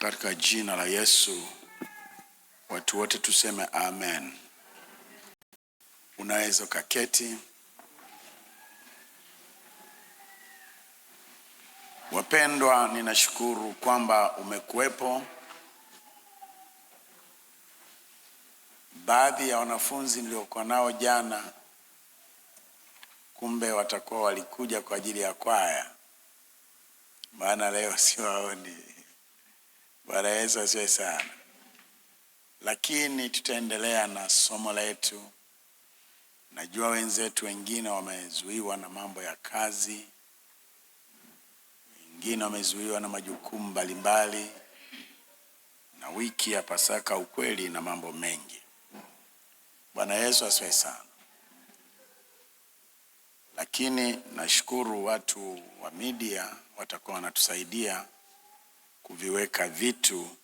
Katika jina la Yesu, watu wote tuseme amen. Unaweza ukaketi. Wapendwa, ninashukuru kwamba umekuwepo. Baadhi ya wanafunzi niliokuwa nao jana, kumbe watakuwa walikuja kwa ajili ya kwaya, maana leo siwaoni. Bwana Yesu asifiwe sana. Lakini tutaendelea na somo letu. Najua wenzetu wengine wamezuiwa na mambo ya kazi, wengine wamezuiwa na majukumu mbalimbali, na wiki ya Pasaka ukweli na mambo mengi. Bwana Yesu asifiwe sana. Lakini nashukuru watu wa media watakuwa wanatusaidia kuviweka vitu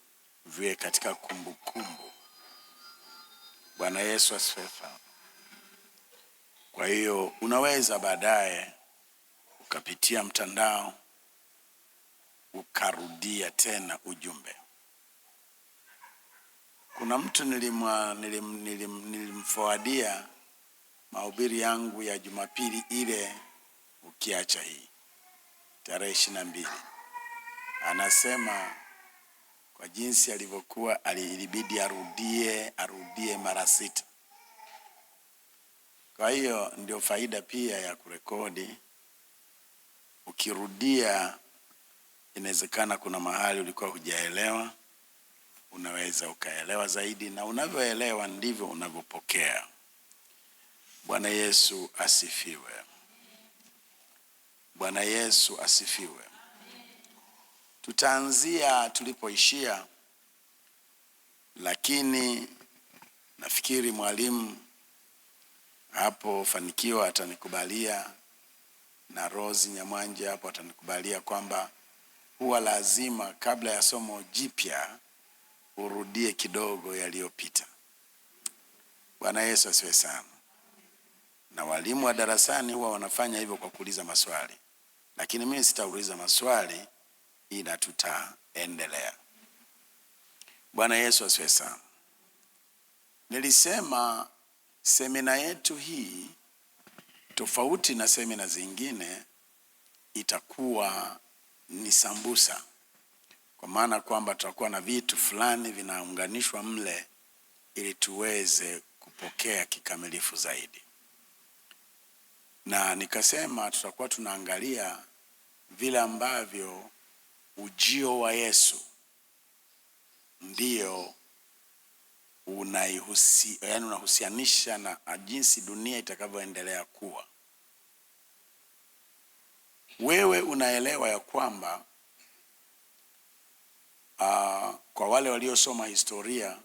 viwe katika kumbukumbu. Bwana Yesu asifiwe sana. Kwa hiyo unaweza baadaye ukapitia mtandao ukarudia tena ujumbe. Kuna mtu nilimforwardia mahubiri yangu ya Jumapili ile ukiacha hii tarehe 22. Anasema kwa jinsi alivyokuwa ilibidi arudie mara 6. Kwa hiyo ndio faida pia ya kurekodi. Ukirudia, inawezekana kuna mahali ulikuwa hujaelewa, unaweza ukaelewa zaidi, na unavyoelewa ndivyo unavyopokea. Bwana Yesu asifiwe. Bwana Yesu asifiwe. Tutaanzia tulipoishia, lakini nafikiri mwalimu hapo Fanikiwa atanikubalia na Rose Nyamwanje hapo atanikubalia kwamba huwa lazima kabla ya somo jipya urudie kidogo yaliyopita. Bwana Yesu asifiwe sana. Na walimu wa darasani huwa wanafanya hivyo kwa kuuliza maswali, lakini mimi sitauliza maswali, ila tutaendelea. Bwana Yesu asifiwe sana. Nilisema semina yetu hii tofauti na semina zingine itakuwa ni sambusa, kwa maana kwamba tutakuwa na vitu fulani vinaunganishwa mle ili tuweze kupokea kikamilifu zaidi. Na nikasema tutakuwa tunaangalia vile ambavyo ujio wa Yesu ndio unahusianisha na jinsi dunia itakavyoendelea kuwa. Wewe unaelewa ya kwamba kwa wale waliosoma historia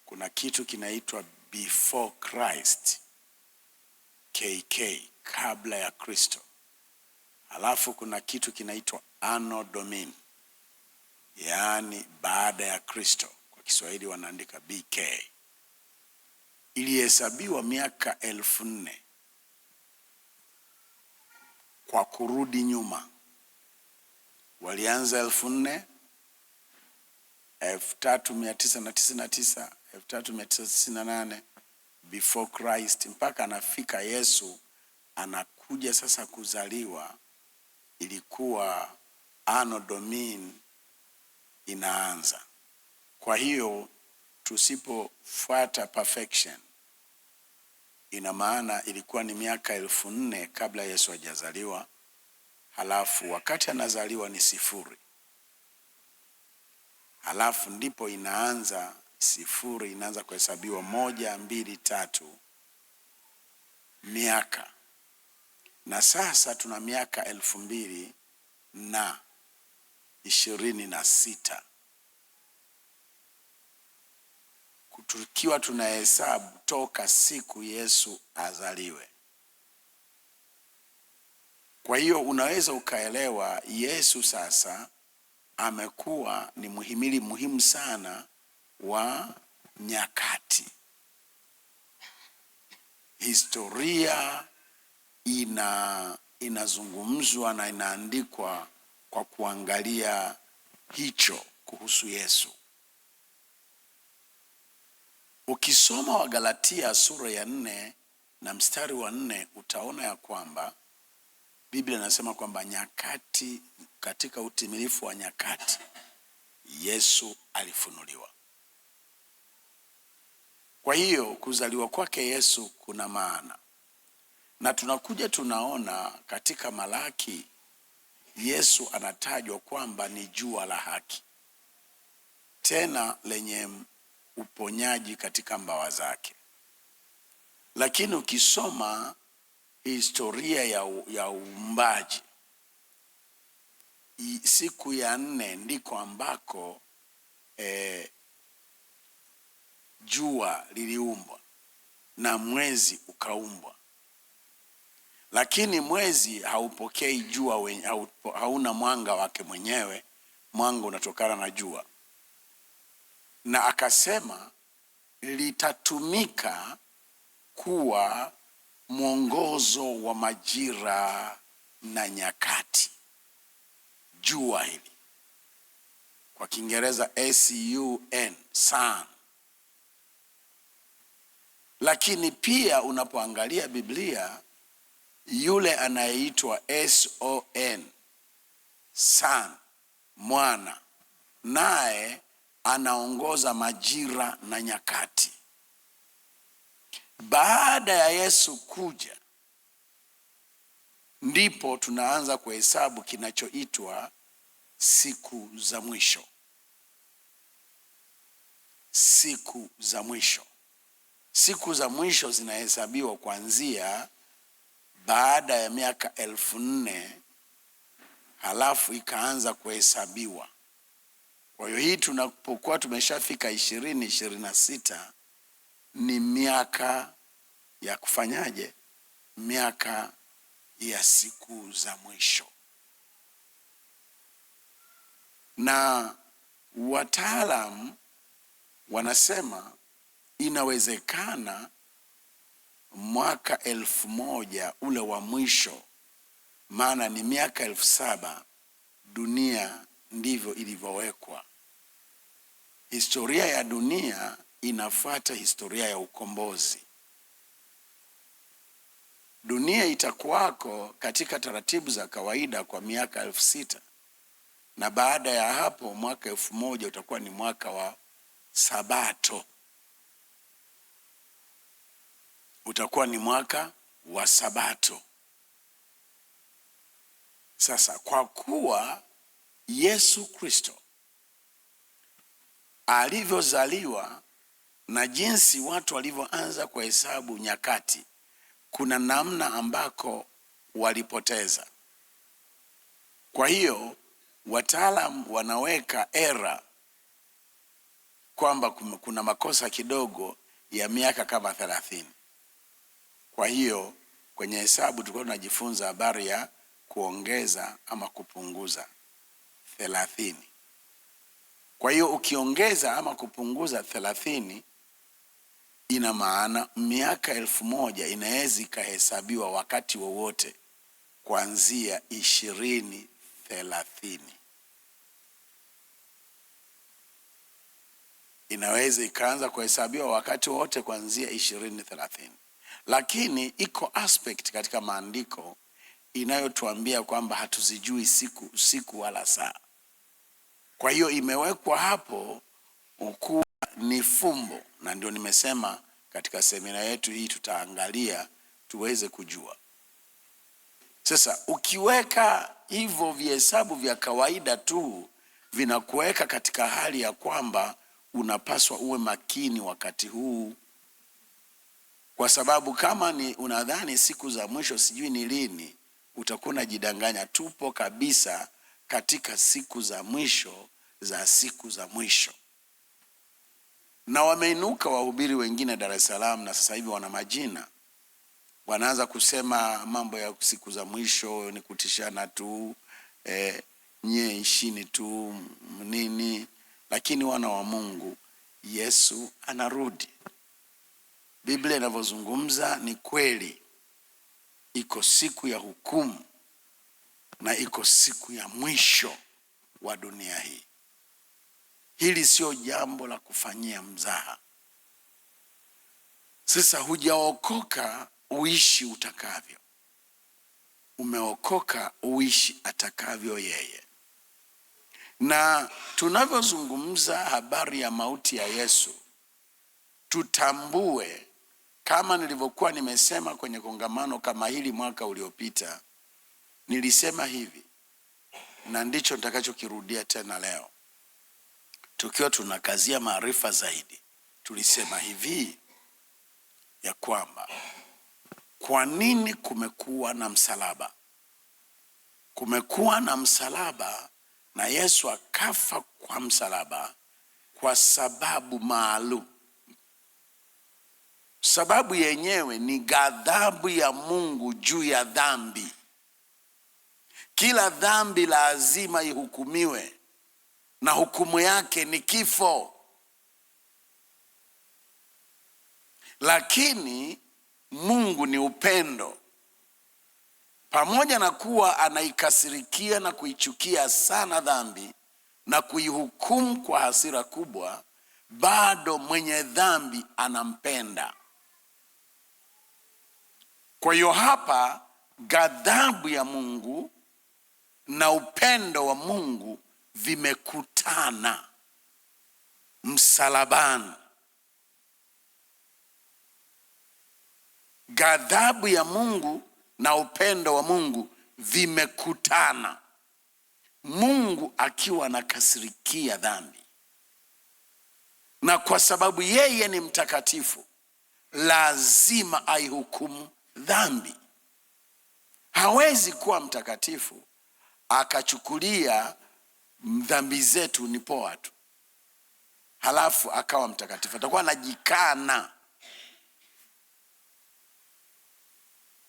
kuna kitu kinaitwa before Christ, KK, kabla ya Kristo. Halafu kuna kitu kinaitwa Anno Domini, yaani baada ya Kristo. Kwa Kiswahili wanaandika BK. Ilihesabiwa miaka 1400 kwa kurudi nyuma. Walianza 1400, 3999, 3998 before Christ, mpaka anafika Yesu anakuja sasa kuzaliwa. Ilikuwa Anno Domini inaanza. Kwa hiyo tusipofuata perfection, ina maana ilikuwa ni miaka 1400 kabla Yesu hajazaliwa. Halafu wakati anazaliwa ni 0. Halafu ndipo inaanza 0, inaanza kuhesabiwa 1, 2, 3 miaka. Na sasa tuna miaka 2026. Tukiwa tunahesabu toka siku Yesu azaliwe. Kwa hiyo unaweza ukaelewa Yesu sasa amekuwa ni muhimili muhimu sana wa nyakati. Historia inazungumzwa na inaandikwa kwa kuangalia hicho kuhusu Yesu. Ukisoma Wagalatia sura ya 4 na mstari wa 4 utaona ya kwamba Biblia inasema kwamba nyakati, katika utimilifu wa nyakati Yesu alifunuliwa. Kwa hiyo kuzaliwa kwake Yesu kuna maana. Na tunakuja tunaona katika Malaki Yesu anatajwa kwamba ni jua la haki, tena lenye uponyaji katika mbawa zake. Lakini ukisoma historia ya uumbaji, siku ya 4 ndiko ambako jua liliumbwa na mwezi ukaumbwa. Lakini mwezi haupokei jua, hauna mwanga wake mwenyewe, mwanga unatokana na jua. Na akasema litatumika kuwa mwongozo wa majira na nyakati. Jua hili kwa Kiingereza sun, sun. Lakini pia unapoangalia Biblia, yule anayeitwa son, son, mwana, naye anaongoza majira na nyakati. Baada ya Yesu kuja, ndipo tunaanza kuhesabu kinachoitwa siku za mwisho. Siku za mwisho. Siku za mwisho zinahesabiwa kuanzia baada ya miaka 1400, halafu ikaanza kuhesabiwa. Kwa hiyo hii tunapokuwa tumeshafika 2026 ni miaka ya kufanyaje? Miaka ya siku za mwisho. Na wataalamu wanasema inawezekana mwaka 1000 ule wa mwisho, maana ni miaka 7000 dunia ndivyo ilivyowekwa. Historia ya dunia inafuata historia ya ukombozi. Dunia itakuwako katika taratibu za kawaida kwa miaka 6000, na baada ya hapo mwaka 1000 utakuwa ni mwaka wa Sabato. Utakuwa ni mwaka wa Sabato. Sasa kwa kuwa Yesu Kristo alivyozaliwa na jinsi watu walivyoanza kuhesabu nyakati, kuna namna ambako walipoteza. Kwa hiyo wataalamu wanaweka era kwamba kuna makosa kidogo ya miaka kama 30. Kwa hiyo kwenye hesabu tulikuwa tunajifunza habari ya kuongeza ama kupunguza 30. Kwa hiyo ukiongeza ama kupunguza 30, ina maana miaka 1000 inaweza ikahesabiwa wakati wowote kuanzia 2030. Inaweza ikaanza kuhesabiwa wakati wowote kuanzia 2030. Lakini iko aspect katika maandiko inayotuambia kwamba hatuzijui siku wala saa. Kwa hiyo imewekwa hapo kuwa ni fumbo, na ndio nimesema katika semina yetu hii tutaangalia tuweze kujua. Sasa ukiweka hivyo vihesabu vya kawaida tu, vinakuweka katika hali ya kwamba unapaswa uwe makini wakati huu. Kwa sababu kama ni unadhani siku za mwisho sijui ni lini, utakuwa unajidanganya. Tupo kabisa katika siku za mwisho za siku za mwisho. Na wameinuka wahubiri wengine Dar es Salaam, na sasa hivi wana majina. Wanaanza kusema mambo ya siku za mwisho ni kutishana tu, nye ishini tu nini. Lakini wana wa Mungu, Yesu anarudi. Biblia inavyozungumza ni kweli. Iko siku ya hukumu na iko siku ya mwisho wa dunia hii. Hili sio jambo la kufanyia mzaha. Sasa hujaokoka uishi utakavyo, umeokoka uishi atakavyo yeye. Na tunavyozungumza habari ya mauti ya Yesu, tutambue kama nilivyokuwa nimesema kwenye kongamano kama hili mwaka uliopita, nilisema hivi na ndicho nitakachokirudia tena leo. Tukiwa tunakazia maarifa zaidi, tulisema hivi ya kwamba kwa nini kumekuwa na msalaba? Kumekuwa na msalaba na Yesu akafa kwa msalaba kwa sababu maalum. Sababu yenyewe ni ghadhabu ya Mungu juu ya dhambi. Kila dhambi lazima ihukumiwe, na hukumu yake ni kifo. Lakini Mungu ni upendo. Pamoja na kuwa anaikasirikia na kuichukia sana dhambi na kuihukumu kwa hasira kubwa, bado mwenye dhambi anampenda. Kwa hiyo hapa ghadhabu ya Mungu na upendo wa Mungu vimekutana msalabani. Ghadhabu ya Mungu na upendo wa Mungu vimekutana. Mungu akiwa anakasirikia dhambi, na kwa sababu yeye ni mtakatifu, lazima aihukumu dhambi. Hawezi kuwa mtakatifu akachukulia dhambi zetu ni poa tu halafu akawa mtakatifu. Atakuwa anajikana.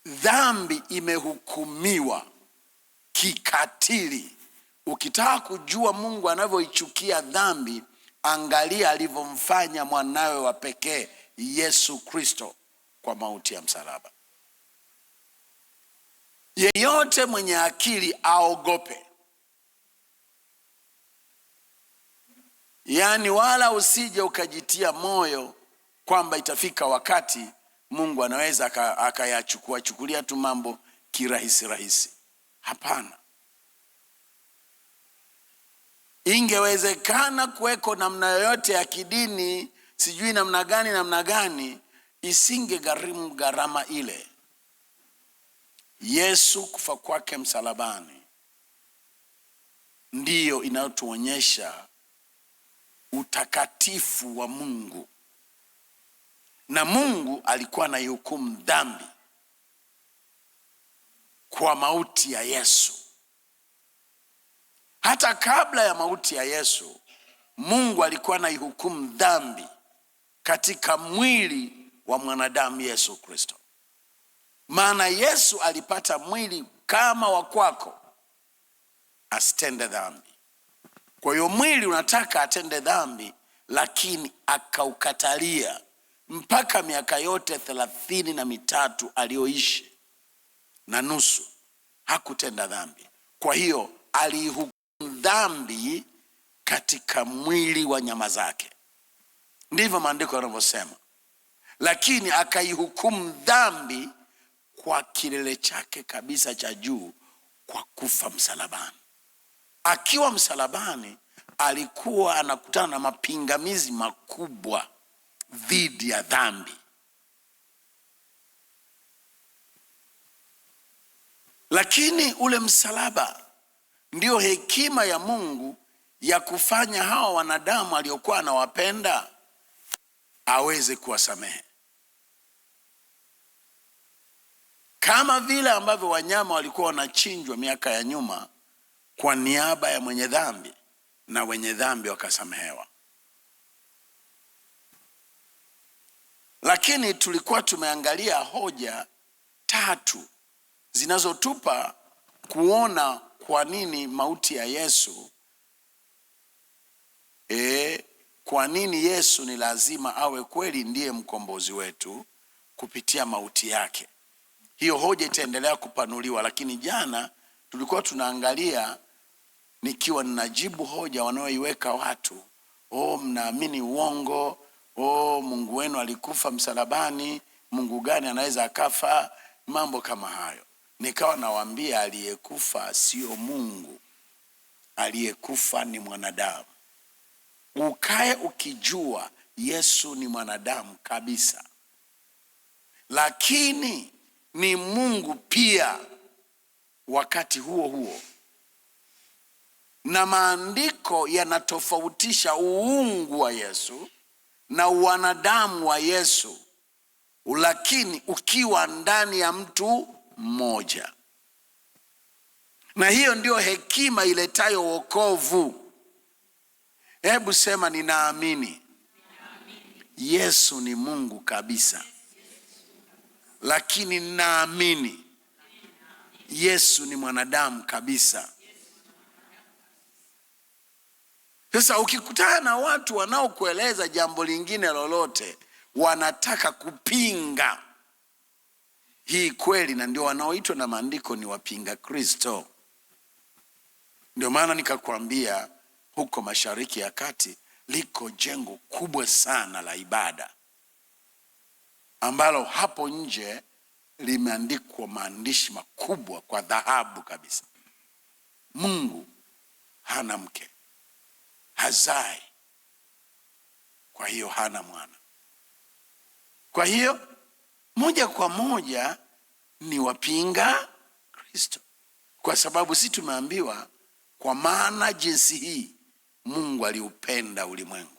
Dhambi imehukumiwa kikatili. Ukitaka kujua Mungu anavyoichukia dhambi, angalia alivyomfanya mwanawe wa pekee Yesu Kristo kwa mauti ya msalaba. Yeyote mwenye akili aogope. Yaani wala usije ukajitia moyo kwamba itafika wakati Mungu anaweza akayachukulia tu mambo kirahisi rahisi. Hapana. Ingewezekana kuweko namna yoyote ya kidini, sijui namna gani, isingegharimu gharama ile. Yesu kufa kwake msalabani ndiyo inayotuonyesha utakatifu wa Mungu. Na Mungu alikuwa anaihukumu dhambi kwa mauti ya Yesu. Hata kabla ya mauti ya Yesu, Mungu alikuwa anaihukumu dhambi katika mwili wa mwanadamu Yesu Kristo. Maana Yesu alipata mwili kama wa kwako, asitende dhambi. Kwa hiyo mwili unataka atende dhambi, lakini akaukatalia. Mpaka miaka yote 33 aliyoishi na nusu hakutenda dhambi. Kwa hiyo alihukumu dhambi katika mwili wa nyama zake. Ndivyo maandiko yanavyosema. Lakini akaihukumu dhambi kwa kilele chake kabisa cha juu, kwa kufa msalabani. Akiwa msalabani alikuwa anakutana na mapingamizi makubwa dhidi ya dhambi. Lakini ule msalaba ndio hekima ya Mungu ya kufanya hawa wanadamu aliokuwa anawapenda aweze kuwasamehe. Kama vile ambavyo wanyama walikuwa wanachinjwa miaka ya nyuma kwa niaba ya mwenye dhambi, na wenye dhambi wakasamehewa. Lakini tulikuwa tumeangalia hoja 3 zinazotupa kuona kwa nini mauti ya Yesu, kwa nini Yesu ni lazima awe kweli ndiye mkombozi wetu kupitia mauti yake. Hiyo hoja itaendelea kupanuliwa, lakini jana tulikuwa tunaangalia, nikiwa ninajibu hoja wanaoiweka watu mnaamini uongo, Mungu wenu alikufa msalabani, Mungu gani anaweza akafa? Mambo kama hayo. Nikawa nawaambia aliyekufa sio Mungu, aliyekufa ni mwanadamu. Ukae ukijua Yesu ni mwanadamu kabisa, lakini ni Mungu pia wakati huo huo. Na maandiko yanatofautisha uungu wa Yesu na uwanadamu wa Yesu, lakini ukiwa ndani ya mtu mmoja. Na hiyo ndio hekima iletayo wokovu. Hebu sema ninaamini Yesu ni Mungu kabisa, lakini ninaamini Yesu ni mwanadamu kabisa. Sasa ukikutana na watu wanaokueleza jambo lingine lolote, wanataka kupinga hii kweli, na ndio wanaoitwa na maandiko ni wapinga Kristo. Ndio maana nikakwambia huko Mashariki ya Kati liko jengo kubwa sana la ibada, ambalo hapo nje limeandikwa maandishi makubwa kwa dhahabu kabisa: Mungu hana mke, hazai, kwa hiyo hana mwana. Kwa hiyo moja kwa moja ni wapinga Kristo, kwa sababu si tumeambiwa kwa maana jinsi hii Mungu aliupenda ulimwengu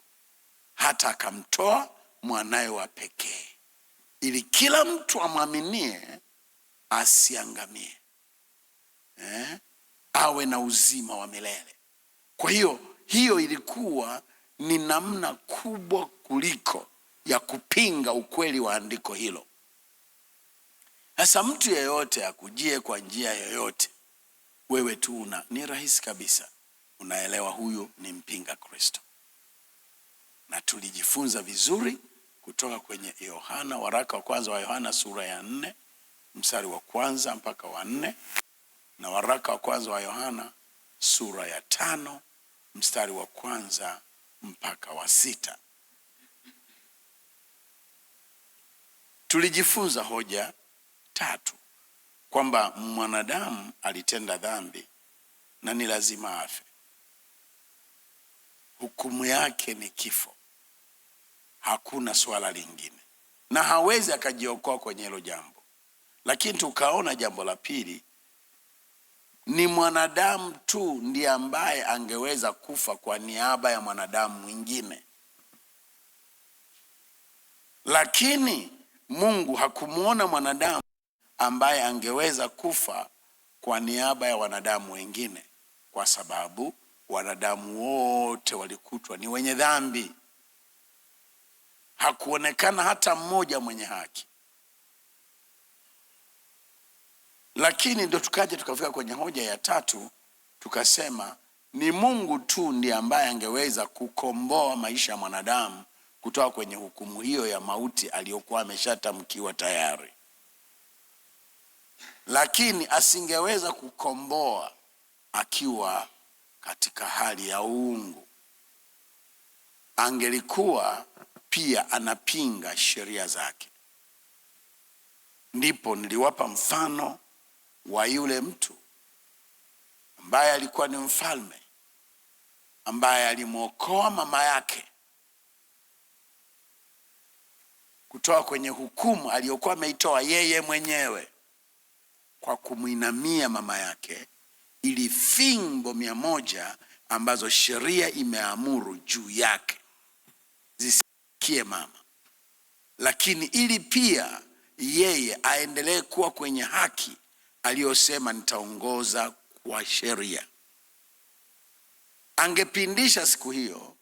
hata akamtoa mwanaye wa pekee, ili kila mtu amwaminie asiangamie, awe na uzima wa milele. Kwa hiyo ilikuwa ni namna kubwa kuliko ya kupinga ukweli wa andiko hilo. Sasa mtu yeyote akujie kwa njia yoyote, wewe tu ni rahisi kabisa unaelewa huyu ni mpinga Kristo. Na tulijifunza vizuri kutoka kwenye Yohana, waraka wa kwanza wa Yohana sura ya 4 mstari wa 1 mpaka wa 4, na waraka wa kwanza wa Yohana sura ya 5 mstari wa 1 mpaka wa 6. Tulijifunza hoja 3 kwamba mwanadamu alitenda dhambi na ni lazima afe. Hukumu yake ni kifo, hakuna swala lingine, na hawezi akajiokoa kwenye hilo jambo. Lakini tukaona jambo la pili, ni mwanadamu tu ndiye ambaye angeweza kufa kwa niaba ya mwanadamu mwingine, lakini Mungu hakumuona mwanadamu ambaye angeweza kufa kwa niaba ya wanadamu wengine, kwa sababu wanadamu wote walikutwa ni wenye dhambi. Hakuonekana hata mmoja mwenye haki. Lakini ndio tukaja tukafika kwenye hoja ya 3, tukasema ni Mungu tu ndiye ambaye angeweza kukomboa maisha ya mwanadamu kutoka kwenye hukumu hiyo ya mauti aliyokuwa ameshatamkiwa tayari. Lakini asingeweza kukomboa akiwa katika hali ya uungu. Angelikuwa pia anapinga sheria zake. Ndipo niliwapa mfano wa yule mtu ambaye alikuwa ni mfalme, ambaye alimwokoa mama yake kutoka kwenye hukumu aliyokuwa ameitoa yeye mwenyewe kwa kumuinamia mama yake, ili fimbo 100 ambazo sheria imeamuru juu yake zisikie mama, lakini ili pia yeye aendelee kuwa kwenye haki aliyosema nitaongoza kwa sheria. Angepindisha siku hiyo,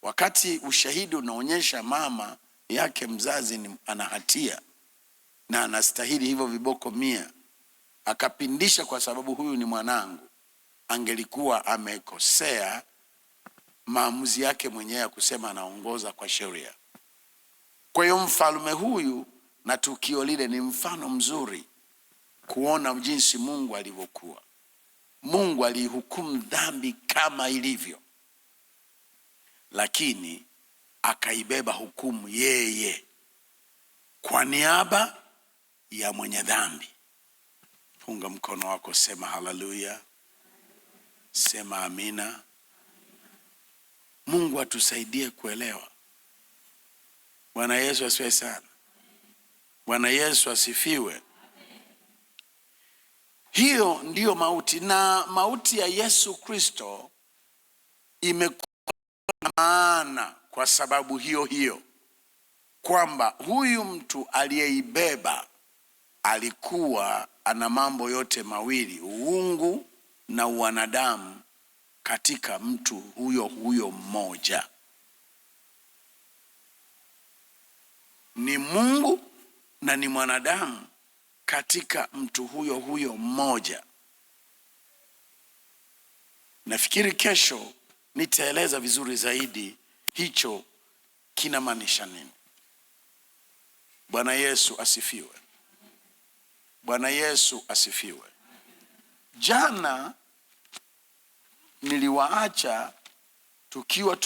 wakati ushahidi unaonyesha mama yake mzazi ana hatia na anastahili hivyo viboko 100, akapindisha kwa sababu huyu ni mwanangu, angelikuwa amekosea maamuzi yake mwenyewe ya kusema anaongoza kwa sheria. Kwa hiyo mfalme huyu na tukio lile ni mfano mzuri kuona jinsi Mungu alivyokuwa. Mungu alihukumu dhambi kama ilivyo, lakini akaibeba hukumu yeye kwa niaba ya mwenye dhambi. Funga mkono wako, sema haleluya, sema amina. Mungu atusaidie kuelewa. Bwana Yesu asifiwe sana. Bwana Yesu asifiwe. Hiyo ndiyo mauti, na mauti ya Yesu Kristo imekuwa na maana kwa sababu hiyo kwamba huyu mtu aliyeibeba alikuwa ana mambo yote mawili, uungu na uwanadamu, katika mtu huyo mmoja. Ni Mungu na ni mwanadamu katika mtu huyo mmoja. Nafikiri kesho nitaeleza vizuri zaidi hicho kinamaanisha nini. Bwana Yesu asifiwe. Bwana Yesu asifiwe. Jana niliwaacha tukiwa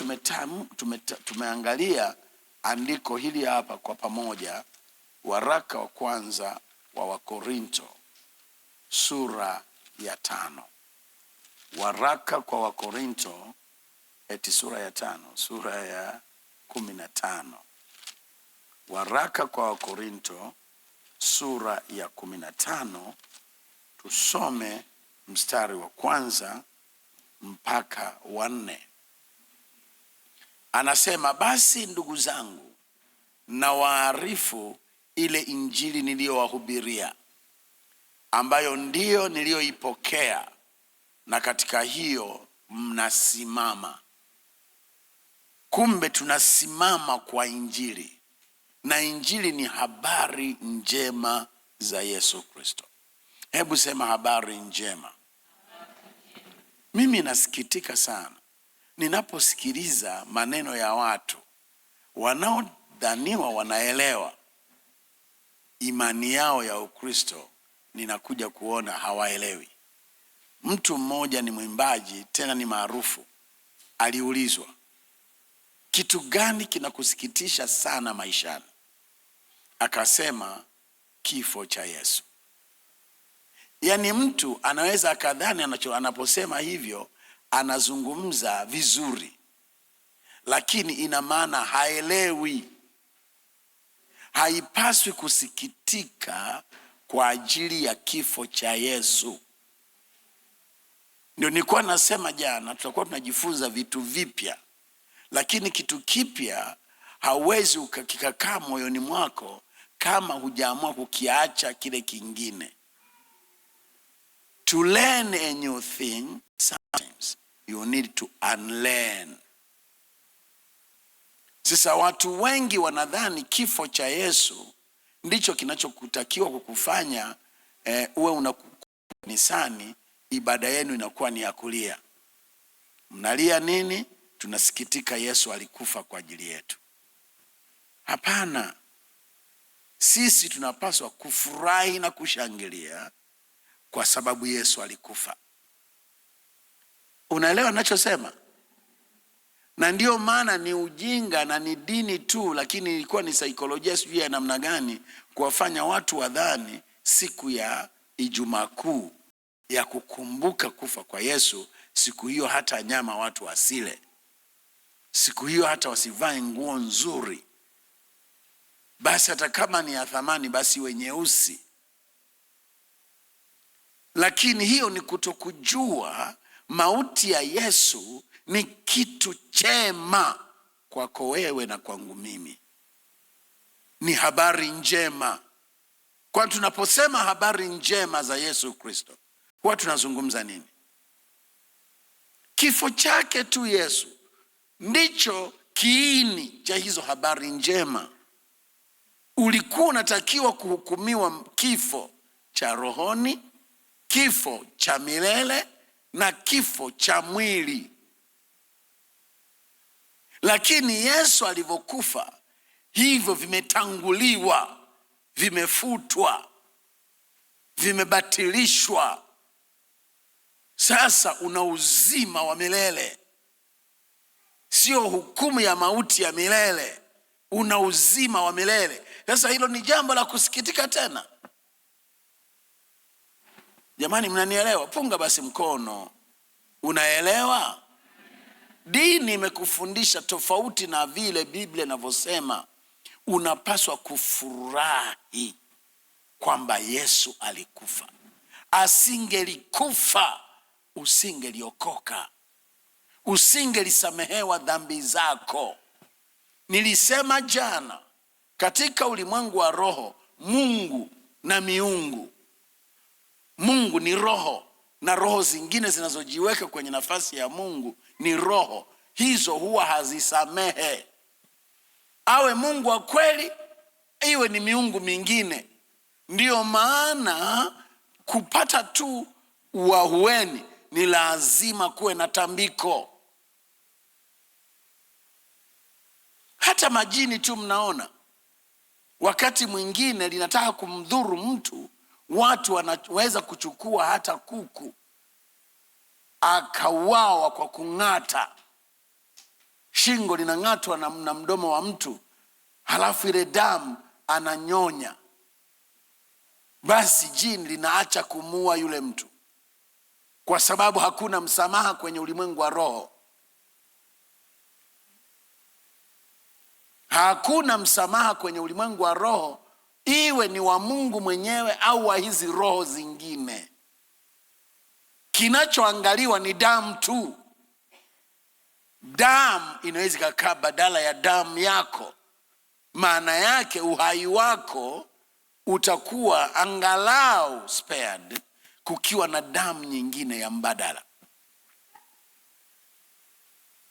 tumeangalia andiko hili hapa kwa pamoja, waraka wa kwanza wa Wakorinto sura ya 5. Waraka kwa Wakorinto sura ya 5, sura ya 15. Waraka kwa Wakorinto sura ya 15, tusome mstari wa 1 mpaka 4. Anasema, basi ndugu zangu, na waarifu ile injili niliyowahubiria, ambayo ndiyo niliyoipokea, na katika hiyo mnasimama. Kumbe tunasimama kwa injili, na injili ni habari njema za Yesu Kristo. Hebu sema habari njema. Mimi nasikitika sana ninaposikiliza maneno ya watu wanaodhaniwa wanaelewa imani yao ya Ukristo, ninakuja kuona hawaelewi. Mtu mmoja ni mwimbaji, tena ni maarufu, aliulizwa, kitu gani kinakusikitisha sana maishani? Akasema, kifo cha Yesu. Yaani mtu anaweza akadhani anaposema hivyo anazungumza vizuri, lakini ina maana haelewi. Haipaswi kusikitika kwa ajili ya kifo cha Yesu. Ndio nilikuwa nasema jana, tutakuwa tunajifunza vitu vipya, lakini kitu kipya hauwezi ukakikakaa moyoni mwako kama hujaamua kukiacha kile kingine. To learn a new thing, sometimes you need to unlearn. Sasa watu wengi wanadhani kifo cha Yesu ndicho kinachokutakiwa kukufanya uwe unakuwa kanisani, ibada yenu inakuwa ni ya kulia. Mnalia nini? Tunasikitika Yesu alikufa kwa ajili yetu. Hapana. Sisi tunapaswa kufurahi na kushangilia kwa sababu Yesu alikufa. Unaelewa ninachosema? Na ndio maana ni ujinga na ni dini tu, lakini ilikuwa ni saikolojia sijui ya namna gani kuwafanya watu wadhani siku ya Ijumaa Kuu ya kukumbuka kufa kwa Yesu, siku hiyo hata nyama watu wasile. Siku hiyo hata wasivae nguo nzuri. Basi hata kama ni ya thamani basi iwe nyeusi. Lakini hiyo ni kutokujua mauti ya Yesu ni kitu chema kwako wewe na kwangu mimi. Ni habari njema. Kwa tunaposema habari njema za Yesu Kristo, huwa tunazungumza nini? Kifo chake tu Yesu ndicho kiini cha hizo habari njema. Ulikuwa unatakiwa kuhukumiwa kifo cha rohoni, kifo cha milele na kifo cha mwili. Lakini Yesu alivyokufa, hivyo vimetanguliwa, vimefutwa, vimebatilishwa. Sasa una uzima wa milele. sio hukumu ya mauti ya milele, una uzima wa milele. Sasa hilo ni jambo la kusikitika tena. Jamani, mnanielewa? Punga basi mkono. Unaelewa? Dini imekufundisha tofauti na vile Biblia inavyosema. Unapaswa kufurahi kwamba Yesu alikufa. Asingelikufa usingeliokoka, usingelisamehewa dhambi zako. Nilisema jana, katika ulimwengu wa roho, Mungu na miungu. Mungu ni roho, na roho zingine zinazojiweka kwenye nafasi ya Mungu ni roho. Hizo huwa hazisamehe. Awe Mungu wa kweli, iwe ni miungu mingine. Ndiyo maana kupata tu uahueni ni lazima kuwe na tambiko. Hata majini tu mnaona, wakati mwingine linataka kumdhuru mtu, watu wanaweza kuchukua hata kuku akauawa kwa kung'ata. Shingo linang'atwa na mdomo wa mtu, halafu ile damu ananyonya, basi jini linaacha kumuua yule mtu, kwa sababu hakuna msamaha kwenye ulimwengu wa roho. Hakuna msamaha kwenye ulimwengu wa roho, iwe ni wa Mungu mwenyewe au wa hizi roho zingine. Kinachoangaliwa ni damu tu. Damu inaweza kukaa badala ya damu yako. Maana yake uhai wako utakuwa angalau spared kukiwa na damu nyingine ya mbadala.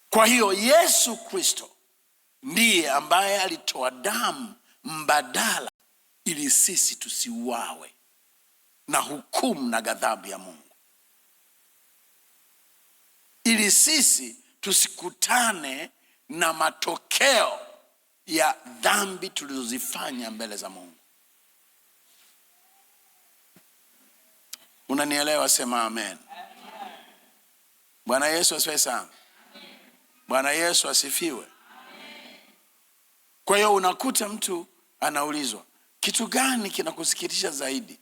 Kwa hiyo Yesu Kristo ndiye ambaye alitoa damu mbadala ili sisi tusiuawe na hukumu na ghadhabu ya Mungu, ili sisi tusikutane na matokeo ya dhambi tulizozifanya mbele za Mungu. Unanielewa? Sema amen. Bwana Yesu asifiwe sana. Bwana Yesu asifiwe. Kwa hiyo unakuta mtu anaulizwa, kitu gani kinakusikitisha zaidi?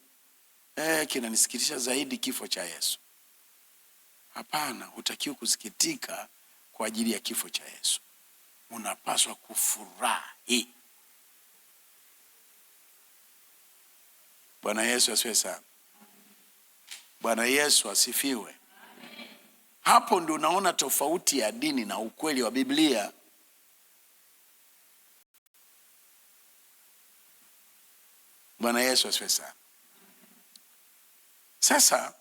Kinanisikitisha zaidi kifo cha Yesu. Hapana, hutakiwi kusikitika kwa ajili ya kifo cha Yesu. Unapaswa kufurahi. Bwana Yesu asifiwe sana. Bwana Yesu asifiwe. Hapo ndio unaona tofauti ya dini na ukweli wa Biblia. Bwana Yesu asifiwe sana. Sasa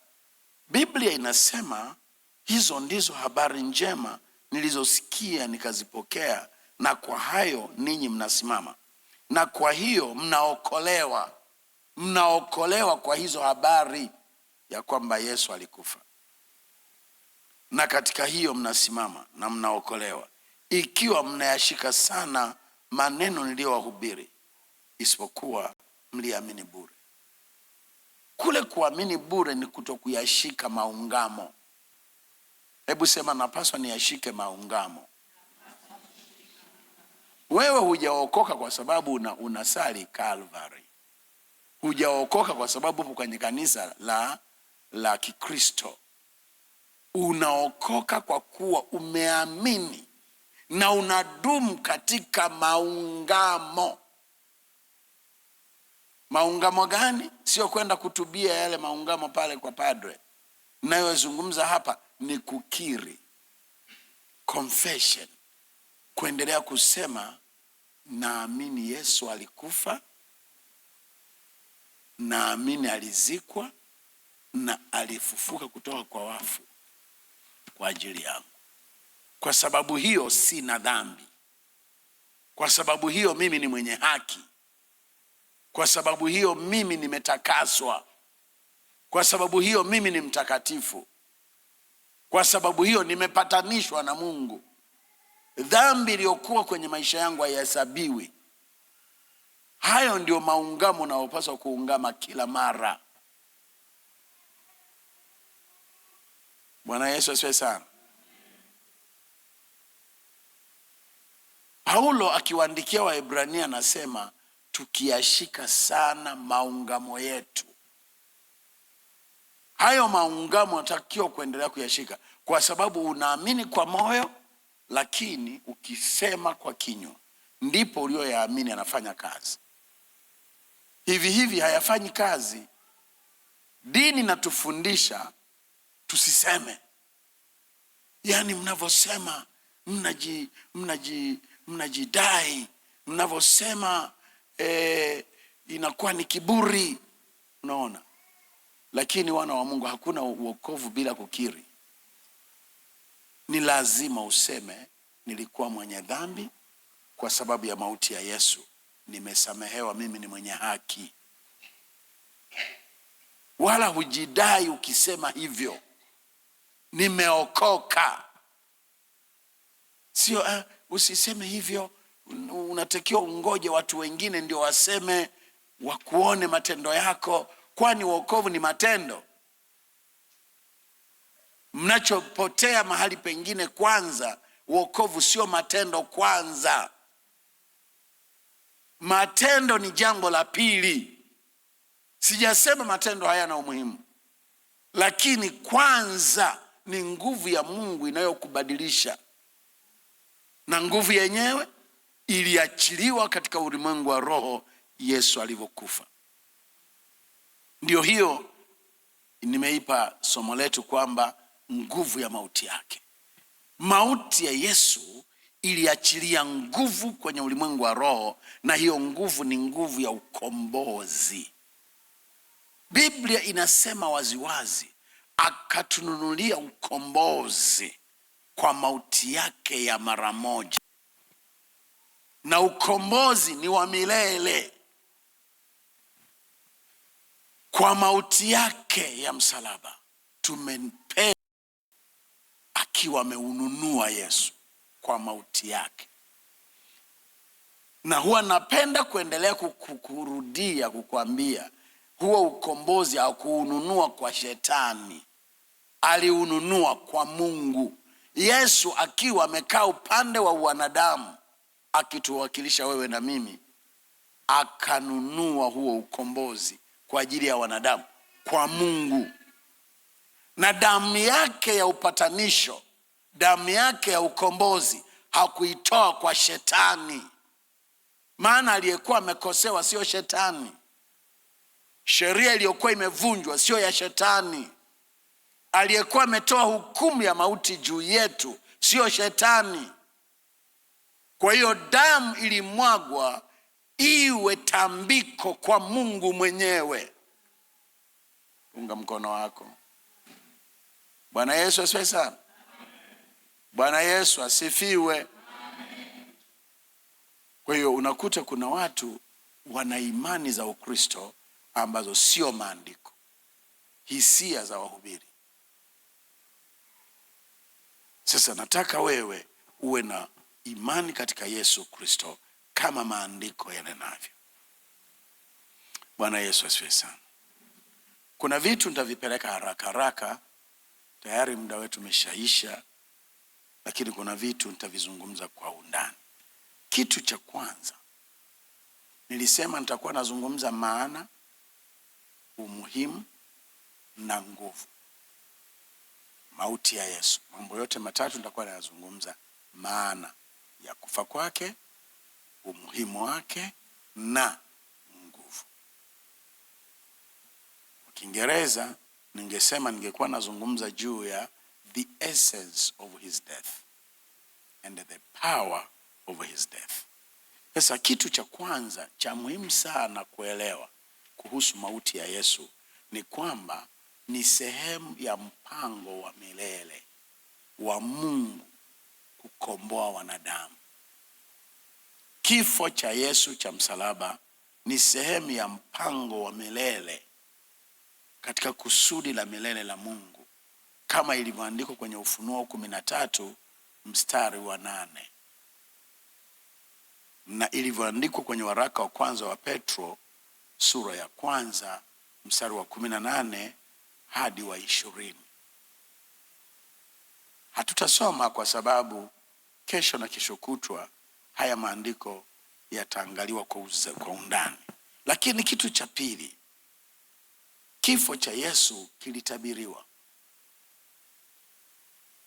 Biblia inasema hizo ndizo habari njema nilizosikia nikazipokea, na kwa hayo ninyi mnasimama, na kwa hiyo mnaokolewa. Mnaokolewa kwa hizo habari ya kwamba Yesu alikufa, na katika hiyo mnasimama na mnaokolewa, ikiwa mnayashika sana maneno niliyowahubiri, isipokuwa mliamini bure. Kule kuamini bure ni kutokuyashika maungamo. Hebu sema, napaswa niyashike maungamo. Wewe hujaokoka kwa sababu unasali Calvary. Hujaokoka kwa sababu upo kwenye kanisa la Kikristo. Unaokoka kwa kuwa umeamini na unadumu katika maungamo. Maungamo gani? Sio kwenda kutubia yale maungamo pale kwa padre. Ninayozungumza hapa ni kukiri, confession, kuendelea kusema naamini Yesu alikufa, naamini alizikwa na alifufuka kutoka kwa wafu kwa ajili yangu. Kwa sababu hiyo sina dhambi. Kwa sababu hiyo mimi ni mwenye haki. Kwa sababu hiyo mimi nimetakaswa. Kwa sababu hiyo mimi ni mtakatifu. Kwa sababu hiyo nimepatanishwa na Mungu. Dhambi iliyokuwa kwenye maisha yangu haihesabiwi. Hayo ndio maungamo unayopaswa kuungama kila mara. Bwana Yesu asifiwe sana. Paulo akiwaandikia Waebrania anasema tukiyashika sana maungamo yetu. Hayo maungamo unatakiwa kuendelea kuyashika, kwa sababu unaamini kwa moyo, lakini ukisema kwa kinywa ndipo ulioyaamini anafanya kazi. Hivi hivi hayafanyi kazi. Dini natufundisha tusiseme. Yaani mnavyosema mnajidai, mnavyosema inakuwa ni kiburi. Unaona? Lakini wana wa Mungu, hakuna wokovu bila kukiri. Ni lazima useme nilikuwa mwenye dhambi, kwa sababu ya mauti ya Yesu nimesamehewa, mimi ni mwenye haki. Wala hujidai ukisema hivyo, nimeokoka. Sio usiseme hivyo, unatakiwa ungoje watu wengine ndio waseme, wakuone matendo yako. Kwani wokovu ni matendo? Mnachopotea mahali pengine. Kwanza wokovu sio matendo kwanza. Matendo ni jambo la pili. Sijasema matendo hayana umuhimu, lakini kwanza ni nguvu ya Mungu inayokubadilisha, na nguvu yenyewe iliachiliwa katika ulimwengu wa roho Yesu alivyokufa. Ndio hiyo nimeipa somo letu kwamba nguvu ya mauti yake. Mauti ya Yesu iliachilia nguvu kwenye ulimwengu wa roho, na hiyo nguvu ni nguvu ya ukombozi. Biblia inasema waziwazi, akatununulia ukombozi kwa mauti yake ya mara moja, na ukombozi ni wa milele. Kwa mauti yake ya msalaba tumempea, akiwa ameununua Yesu kwa mauti yake. Na huwa napenda kuendelea kukurudia kukwambia, huo ukombozi hakuununua kwa shetani, aliununua kwa Mungu. Yesu akiwa amekaa upande wa wanadamu akituwakilisha wewe na mimi, akanunua huo ukombozi kwa ajili ya wanadamu kwa Mungu. Na damu yake ya upatanisho, damu yake ya ukombozi hakuitoa kwa shetani. Maana aliyekuwa amekosewa sio shetani. Sheria iliyokuwa imevunjwa sio ya shetani. Aliyekuwa ametoa hukumu ya mauti juu yetu sio shetani. Kwa hiyo damu ilimwagwa iwe tambiko kwa Mungu mwenyewe. Unga mkono wako. Bwana Yesu asifiwe sana. Bwana Yesu asifiwe. Kwa hiyo unakuta kuna watu wana imani za Ukristo ambazo sio maandiko, hisia za wahubiri. Sasa nataka wewe uwe na imani katika Yesu Kristo kama maandiko yanenavyo. Bwana Yesu asifiwe sana. Kuna vitu nitavipeleka haraka haraka, tayari muda wetu umeshaisha, lakini kuna vitu nitavizungumza kwa undani. Kitu cha kwanza nilisema nitakuwa nazungumza maana, umuhimu na nguvu. Mauti ya Yesu, mambo yote matatu nitakuwa nazungumza: maana ya kufa kwake, umuhimu wake na nguvu. Kwa Kiingereza ningekuwa nazungumza juu ya the essence of his death and the power of his death. Sasa kitu cha kwanza cha muhimu sana kuelewa kuhusu mauti ya Yesu ni kwamba ni sehemu ya mpango wa milele wa Mungu kukomboa wanadamu. Kifo cha Yesu cha msalaba ni sehemu ya mpango wa milele katika kusudi la milele la Mungu, kama ilivyoandikwa kwenye Ufunuo 13 mstari wa 8 na ilivyoandikwa kwenye waraka wa kwanza wa Petro sura ya 1 mstari wa 18 hadi wa 20. Hatutasoma kwa sababu kesho na kesho kutwa haya maandiko yataangaliwa kwa undani. Lakini kitu cha pili, kifo cha Yesu kilitabiriwa,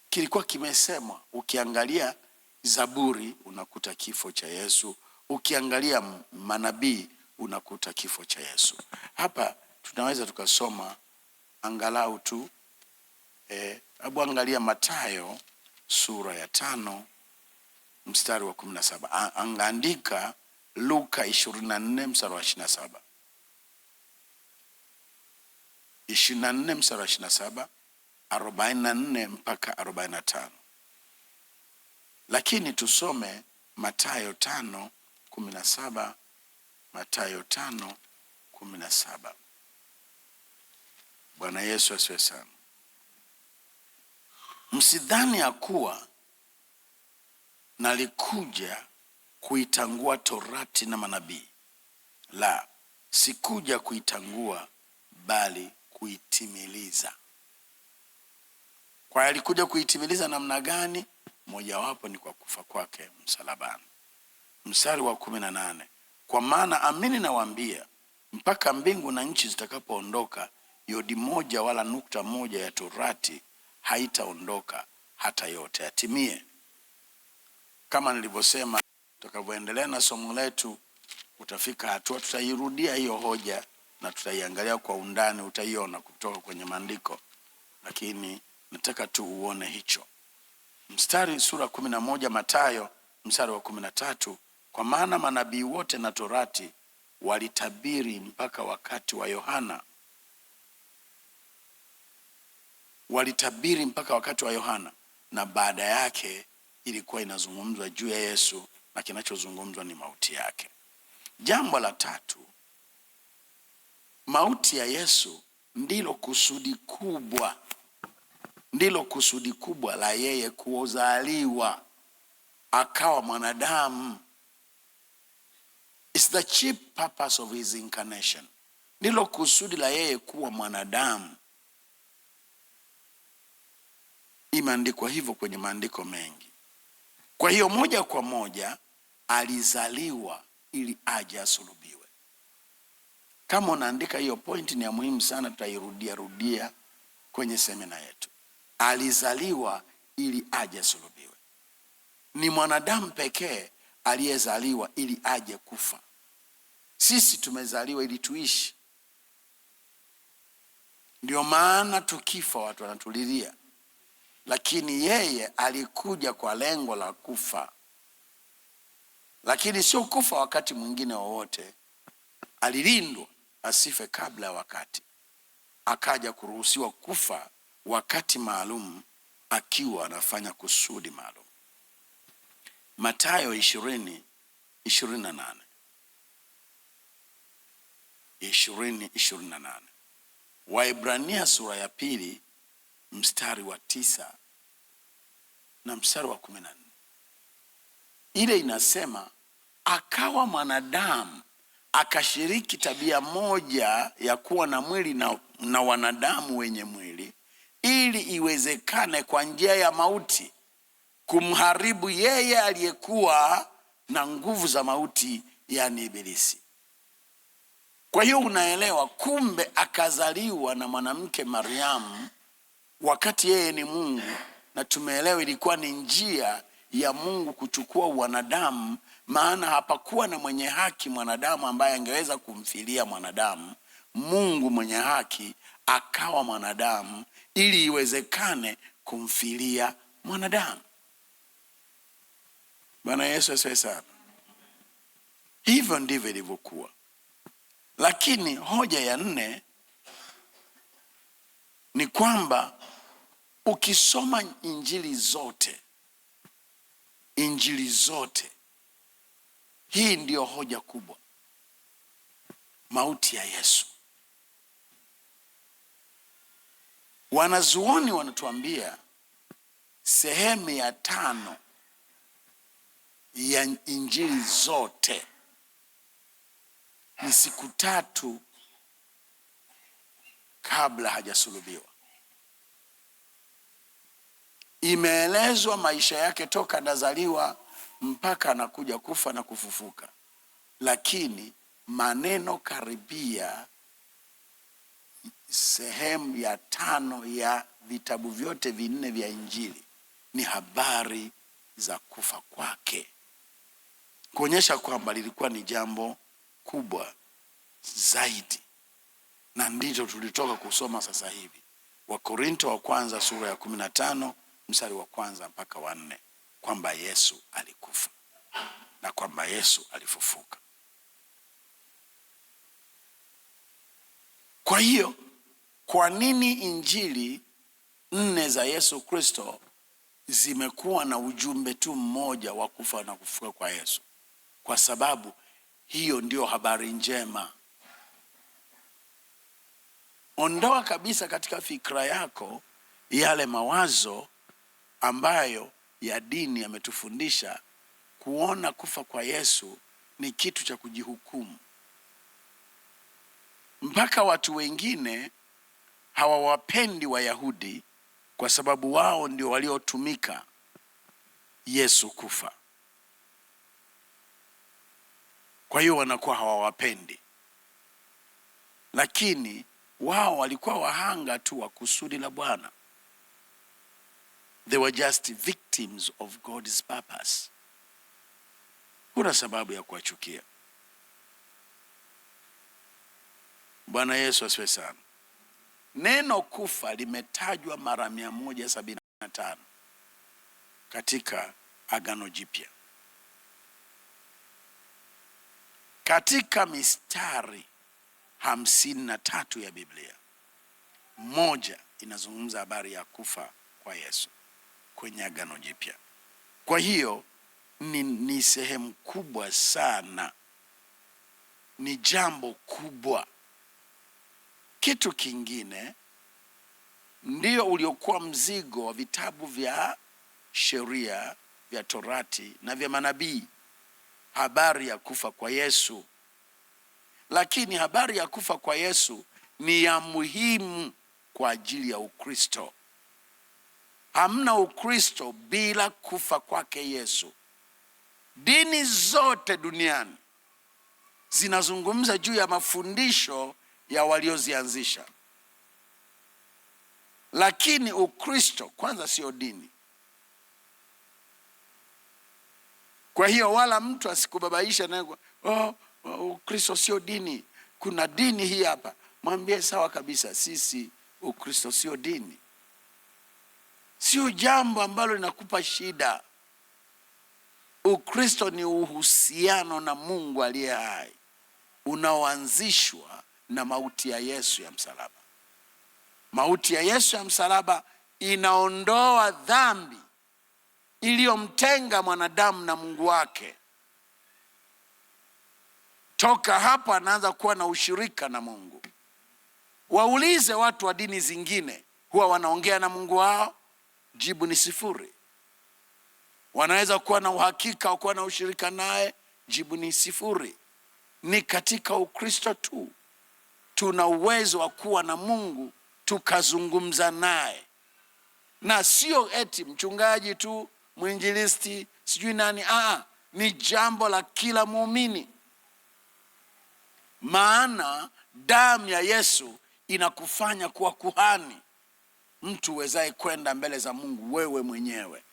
kilikuwa kimesemwa. Ukiangalia Zaburi unakuta kifo cha Yesu, ukiangalia manabii unakuta kifo cha Yesu. Hapa tunaweza tukasoma angalau tu hebu angalia Mathayo sura ya 5 mstari wa 17. Angaandika Luka 24 mstari wa 27. 24 mstari wa 27, 44 mpaka 45. Lakini tusome Mathayo 5:17. Mathayo 5:17. Bwana Yesu asifiwe sana. Msidhani ya kuwa nalikuja kuitangua torati na manabii. La, sikuja kuitangua bali kuitimiliza. Kwa alikuja kuitimiliza namna gani? Mojawapo ni kwa kufa kwake msalabani. Mstari wa 18. Kwa maana amini nawaambia, mpaka mbingu na nchi zitakapoondoka, yodi moja wala nukta moja ya torati haitaondoka hata yote yatimie. Kama nilivyosema, tutakavyoendelea na somo letu utafika hatua tutairudia hiyo hoja na tutaiangalia kwa undani, utaiona kutoka kwenye maandiko, lakini nataka tu uone hicho. Mstari sura 11 Mathayo mstari wa 13, kwa maana manabii wote na torati walitabiri mpaka wakati wa Yohana. Walitabiri mpaka wakati wa Yohana, na baada yake ilikuwa inazungumzwa juu ya Yesu, na kinachozungumzwa ni mauti yake. Jambo la tatu, mauti ya Yesu ndilo kusudi kubwa la yeye kuzaliwa akawa mwanadamu. It's the chief purpose of his incarnation. Ndilo kusudi la yeye kuwa mwanadamu. Imeandikwa hivyo kwenye maandiko mengi. Kwa hiyo moja kwa moja alizaliwa ili aje asulubiwe. Kama unaandika hiyo point, ni ya muhimu sana, tutairudia kwenye semina yetu. Alizaliwa ili aje asulubiwe. Ni mwanadamu pekee aliyezaliwa ili aje kufa. Sisi tumezaliwa ili tuishi. Ndio maana tukifa watu wanatulilia. Lakini yeye alikuja kwa lengo la kufa. Lakini sio kufa wakati mwingine wowote. Alilindwa asife kabla ya wakati. Akaja kuruhusiwa kufa wakati maalum, akiwa anafanya kusudi maalum. Mathayo 20:28. 20:28. Waebrania sura ya 2 mstari wa 9 na mstari wa 14. Ile inasema akawa mwanadamu, akashiriki tabia moja ya kuwa na mwili na wanadamu wenye mwili, ili iwezekane kwa njia ya mauti kumharibu yeye aliyekuwa na nguvu za mauti, yani Ibilisi. Kwa hiyo unaelewa, kumbe akazaliwa na mwanamke Mariamu wakati yeye ni Mungu, na tumeelewa ilikuwa ni njia ya Mungu kuchukua wanadamu, maana hapakuwa na mwenye haki mwanadamu ambaye angeweza kumfilia mwanadamu. Mungu mwenye haki akawa mwanadamu ili iwezekane kumfilia mwanadamu. Bwana Yesu asifiwe sana. Hivyo ndivyo ilivyokuwa. Lakini hoja ya 4 ni kwamba ukisoma injili zote, hii ndiyo hoja kubwa. Mauti ya Yesu. Wanazuoni wanatuambia sehemu ya 5 ya injili zote ni siku 3 kabla hajasulubiwa. Imeelezwa maisha yake toka nazaliwa mpaka anakuja kufa na kufufuka. Lakini maneno karibia sehemu ya 5 ya vitabu vyote 4 vya Injili ni habari za kufa kwake, kuonyesha kwamba lilikuwa ni jambo kubwa zaidi. Na ndito tulitoka kusoma sasa hivi, Wakorinto wa kwanza sura ya 15 mstari wa 1 mpaka wa 4, kwamba Yesu alikufa na kwamba Yesu alifufuka. Kwa hiyo, kwa nini Injili 4 za Yesu Kristo zimekuwa na ujumbe tu mmoja wa kufa na kufufuka kwa Yesu? Kwa sababu hiyo ndio habari njema. Ondoa kabisa katika fikra yako yale mawazo ambayo ya dini yametufundisha kuona kufa kwa Yesu ni kitu cha kujihukumu. Mpaka watu wengine hawawapendi Wayahudi kwa sababu wao ndio waliotumika Yesu kufa. Kwa hiyo wanakuwa hawawapendi. Lakini wao walikuwa wahanga tu wa kusudi la Bwana. They were just victims of God's purpose. Kuna sababu ya kuwachukia. Bwana Yesu asifiwe sana. Neno kufa limetajwa mara 175 katika Agano Jipya. Katika mistari 53 ya Biblia, moja inazungumza habari ya kufa kwa Yesu kwenye Agano Jipya. Kwa hiyo ni sehemu kubwa sana, ni jambo kubwa. Kitu kingine ndio uliokuwa mzigo wa vitabu vya sheria, vya Torati na vya manabii, habari ya kufa kwa Yesu. Lakini habari ya kufa kwa Yesu ni ya muhimu kwa ajili ya Ukristo. Hamna Ukristo bila kufa kwake Yesu. Dini zote duniani zinazungumza juu ya mafundisho ya waliozianzisha. Lakini Ukristo kwanza sio dini. Kwa hiyo wala mtu asikubabaisha na Ukristo sio dini, kuna dini hii hapa. Mwambie sawa kabisa, sisi Ukristo sio dini. Sio jambo ambalo linakupa shida. Ukristo ni uhusiano na Mungu aliye hai unaoanzishwa na mauti ya Yesu ya msalaba. Mauti ya Yesu ya msalaba inaondoa dhambi iliyomtenga mwanadamu na Mungu wake. Toka hapo anaanza kuwa na ushirika na Mungu. Waulize watu wa dini zingine, huwa wanaongea na Mungu wao? Jibu ni sifuri. Wanaweza kuwa na uhakika wa kuwa na ushirika naye? Jibu ni sifuri. Ni katika Ukristo tu tuna uwezo wa kuwa na Mungu tukazungumza naye, na sio eti mchungaji tu, mwinjilisti, sijui nani. Ni jambo la kila muumini. Maana damu ya Yesu inakufanya kuwa kuhani, mtu uwezaye kwenda mbele za Mungu wewe mwenyewe.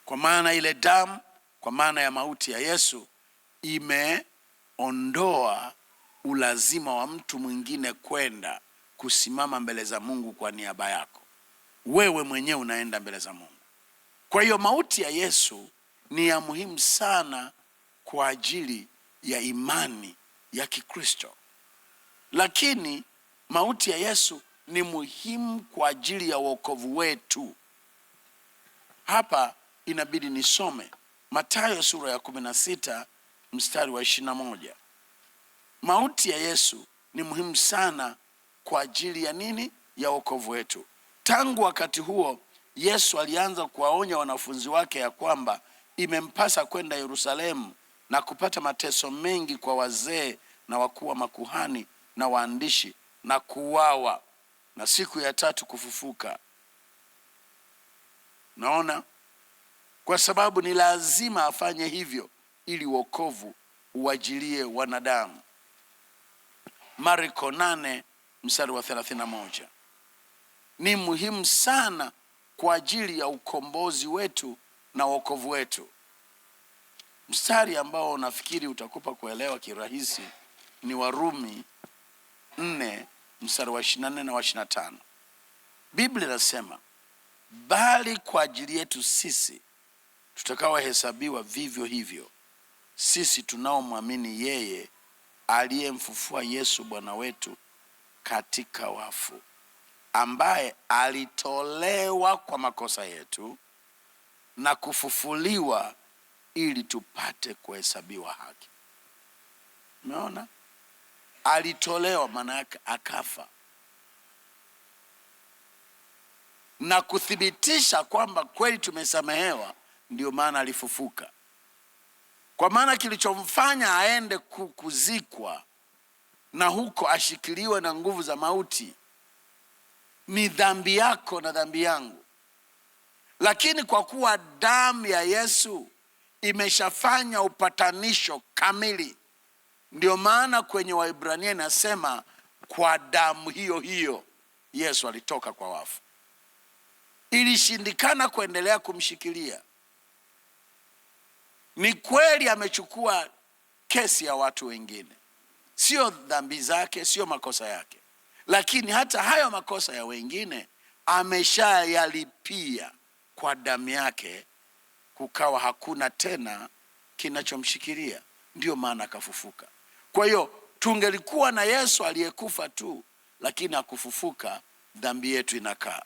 Kwa maana ile damu, kwa maana ya mauti ya Yesu, imeondoa ulazima wa mtu mwingine kwenda kusimama mbele za Mungu kwa niaba yako. Wewe mwenyewe unaenda mbele za Mungu. Kwa hiyo mauti ya Yesu ni ya muhimu sana kwa ajili ya imani ya Kikristo. Lakini mauti ya Yesu ni muhimu kwa ajili ya wokovu wetu. Hapa inabidi nisome Mathayo sura ya 16 mstari wa 21. Mauti ya Yesu ni muhimu sana kwa ajili ya nini? Ya wokovu wetu. Tangu wakati huo Yesu alianza kuwaonya wanafunzi wake ya kwamba imempasa kwenda Yerusalemu na kupata mateso mengi kwa wazee na wakuu wa makuhani na waandishi, na kuuawa na siku ya 3 kufufuka. Naona kwa sababu ni lazima afanye hivyo ili wokovu uwajilie wanadamu. Marko 8:31. Ni muhimu sana kwa ajili ya ukombozi wetu na wokovu wetu. Mstari ambao nafikiri utakupa kuelewa kirahisi ni Warumi 4:24 na 25. Biblia inasema, bali kwa ajili yetu sisi tutakaohesabiwa vivyo hivyo, sisi tunaomwamini yeye aliyemfufua Yesu Bwana wetu katika wafu, ambaye alitolewa kwa makosa yetu na kufufuliwa ili tupate kuhesabiwa haki. Umeona? Alitolewa maana yake akafa, na kuthibitisha kwamba kweli tumesamehewa, ndio maana alifufuka. Kwa maana kilichomfanya aende kuzikwa na huko ashikiliwe na nguvu za mauti ni dhambi yako na dhambi yangu. Lakini kwa kuwa damu ya Yesu imeshafanya upatanisho kamili, ndio maana kwenye Waebrania inasema kwa damu hiyo hiyo Yesu alitoka kwa wafu. Ilishindikana kuendelea kumshikilia. Ni kweli amechukua kesi ya watu wengine, sio dhambi zake, sio makosa yake, lakini hata hayo makosa ya wengine ameshayalipia kwa damu yake, kukawa hakuna tena kinachomshikilia. Ndio maana akafufuka. Kwa hiyo tungelikuwa na Yesu aliyekufa tu lakini akufufuka, dhambi yetu inakaa.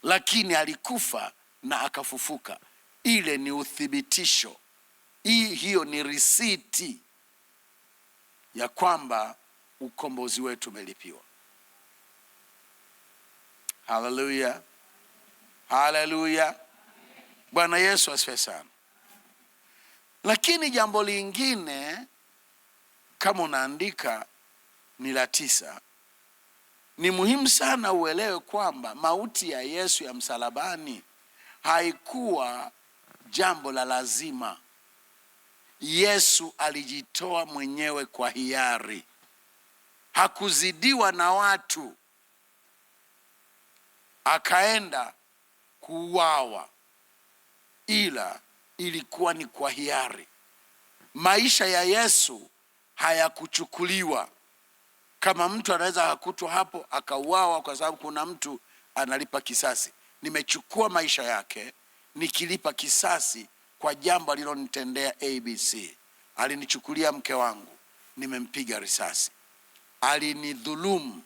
Lakini alikufa na akafufuka. Ile ni uthibitisho. Hiyo ni risiti ya kwamba ukombozi wetu umelipiwa. Haleluya, haleluya. Bwana Yesu asifiwe sana. Lakini jambo lingine, kama unaandika, ni la 9. Ni muhimu sana uelewe kwamba mauti ya Yesu ya msalabani haikuwa jambo la lazima. Yesu alijitoa mwenyewe kwa hiari. Hakuzidiwa na watu akaenda kuuawa, ila ilikuwa ni kwa hiari. Maisha ya Yesu hayakuchukuliwa kama mtu anaweza akutwa hapo akauawa kwa sababu kuna mtu analipa kisasi. Nimechukua maisha yake nikilipa kisasi kwa jambo alilonitendea ABC. Alinichukulia mke wangu, nimempiga risasi. Alinidhulumu,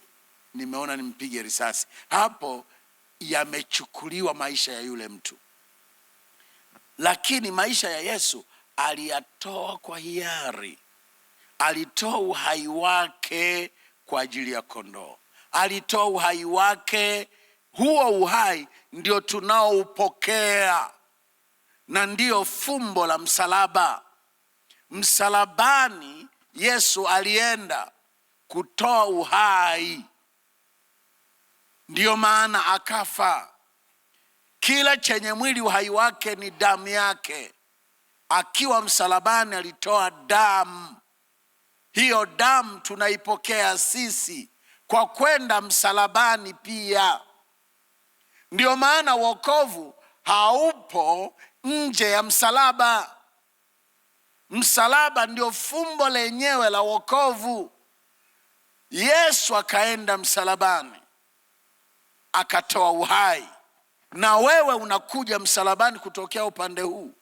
nimeona nimpige risasi. Hapo yamechukuliwa maisha ya yule mtu. Lakini maisha ya Yesu aliyatoa kwa hiari. Alitoa uhai wake kwa ajili ya kondoo. Alitoa uhai wake. Huo uhai ndio tunaoupokea, na ndio fumbo la msalaba. Msalabani Yesu alienda kutoa uhai, ndio maana akafa. Kila chenye mwili uhai wake ni damu yake. Akiwa msalabani alitoa damu. Hiyo damu tunaipokea sisi kwa kwenda msalabani pia. Ndio maana wokovu haupo nje ya msalaba. Msalaba ndio fumbo lenyewe la wokovu. Yesu akaenda msalabani akatoa uhai, na wewe unakuja msalabani kutokea upande huu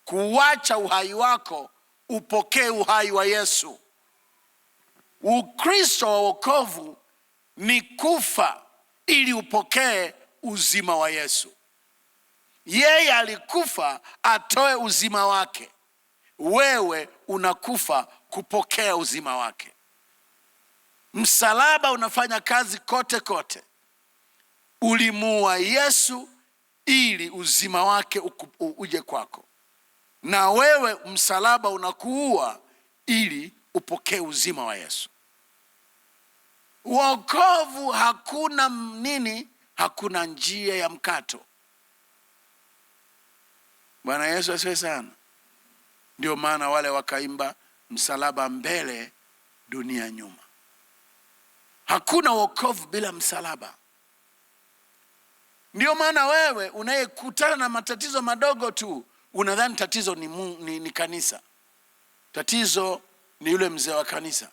kuacha uhai wako upokee uhai wa Yesu. Ukristo wa wokovu ni kufa ili upokee uzima wa Yesu. Yeye alikufa atoe uzima wake, wewe unakufa kupokea uzima wake. Msalaba unafanya kazi kote kote. Ulimuua Yesu ili uzima wake uje kwako, na wewe msalaba unakuua ili upokee uzima wa Yesu. Wokovu hakuna nini? Hakuna njia ya mkato. Bwana Yesu asifiwe sana. Ndio maana wale wakaimba msalaba mbele, dunia nyuma. Hakuna wokovu bila msalaba. Ndio maana wewe unayekutana na matatizo madogo tu unadhani tatizo ni kanisa. Tatizo ni yule mzee wa kanisa.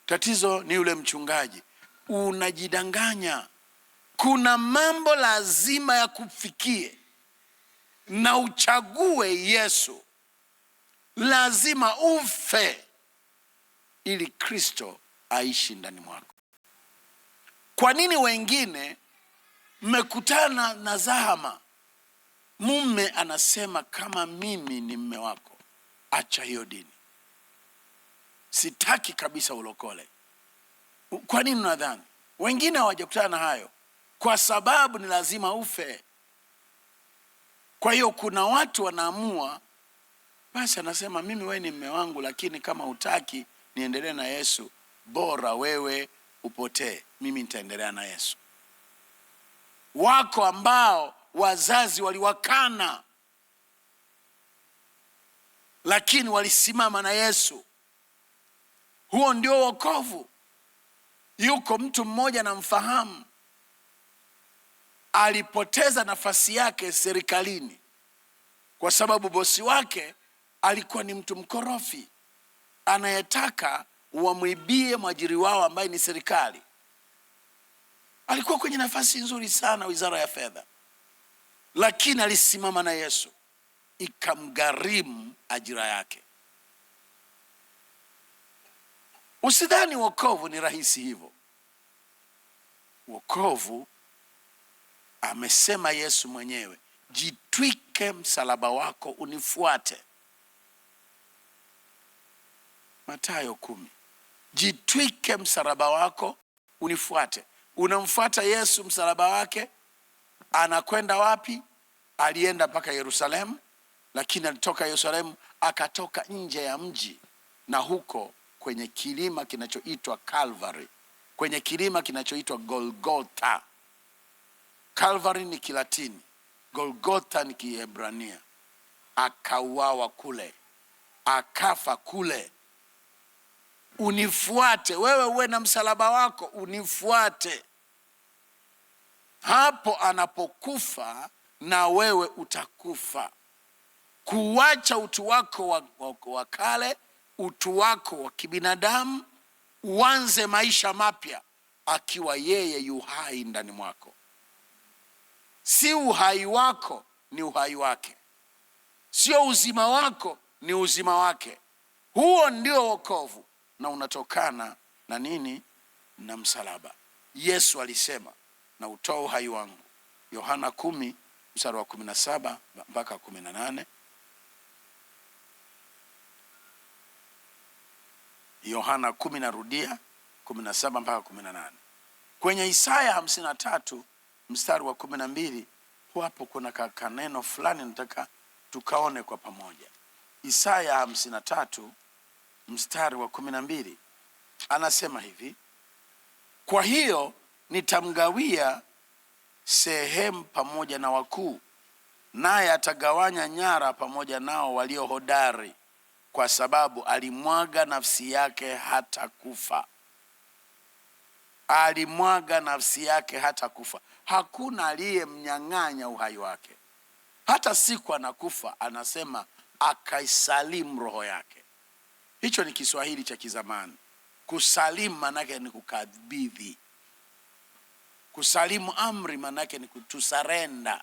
Tatizo ni yule mchungaji. Unajidanganya. Kuna mambo lazima ya kufikie na uchague Yesu. Lazima ufe ili Kristo aishi ndani mwako. Kwa nini wengine mmekutana na zahama, mume anasema kama mimi ni mume wako, acha hiyo dini, sitaki kabisa ulokole. Kwa nini unadhani? Wengine hawajakutana na hayo kwa sababu ni lazima ufe. Kwa hiyo kuna watu wanaamua, basi anasema mimi wewe ni mume wangu, lakini kama hutaki niendelee na Yesu, bora wewe upotee, mimi nitaendelea na Yesu. Wako ambao wazazi waliwakana, lakini walisimama na Yesu. Huo ndio wokovu. Yuko mtu mmoja namfahamu, alipoteza nafasi yake serikalini kwa sababu bosi wake alikuwa ni mtu mkorofi anayetaka wamwibie mwajiri wao ambaye ni serikali. Alikuwa kwenye nafasi nzuri sana Wizara ya Fedha, lakini alisimama na Yesu, ikamgharimu ajira yake. Usidhani wokovu ni rahisi hivyo. Wokovu amesema Yesu mwenyewe, jitwike msalaba wako unifuate. Mathayo 10. Jitwike msalaba wako unifuate. Unamfuata Yesu, msalaba wake. Anakwenda wapi? Alienda mpaka Yerusalemu, lakini alitoka Yerusalemu akatoka nje ya mji, na huko kwenye kilima kinachoitwa Calvary, kwenye kilima kinachoitwa Golgotha. Calvary ni Kilatini, Golgotha ni Kiebrania. Akauawa kule, akafa kule. Unifuate wewe, uwe na msalaba wako, unifuate. Hapo anapokufa na wewe utakufa. Kuacha utu wako wa kale, utu wako wa kibinadamu, uanze maisha mapya akiwa yeye yu hai ndani mwako. Si uhai wako, ni uhai wake. Sio uzima wako, ni uzima wake. Huo ndio wokovu, na unatokana na nini? Na msalaba. Yesu alisema, na utoa uhai wangu. Yohana 10 mstari wa 17 mpaka 18. Yohana 10 narudia 17 mpaka 18. Kwenye Isaya 53 mstari wa 12 hapo kuna kaneno fulani nataka tukaone kwa pamoja. Isaya 53 mstari wa 12 anasema hivi: kwa hiyo nitamgawia sehemu pamoja na wakuu, naye atagawanya nyara pamoja nao walio hodari, kwa sababu alimwaga nafsi yake hata kufa. Alimwaga nafsi yake hata kufa. Hakuna aliyemnyang'anya uhai wake. Hata siku anakufa anasema akaisalimu roho yake. Hicho ni Kiswahili cha kizamani. Kusalimu manake ni kukabidhi. Kusalimu amri manake ni kutusarenda.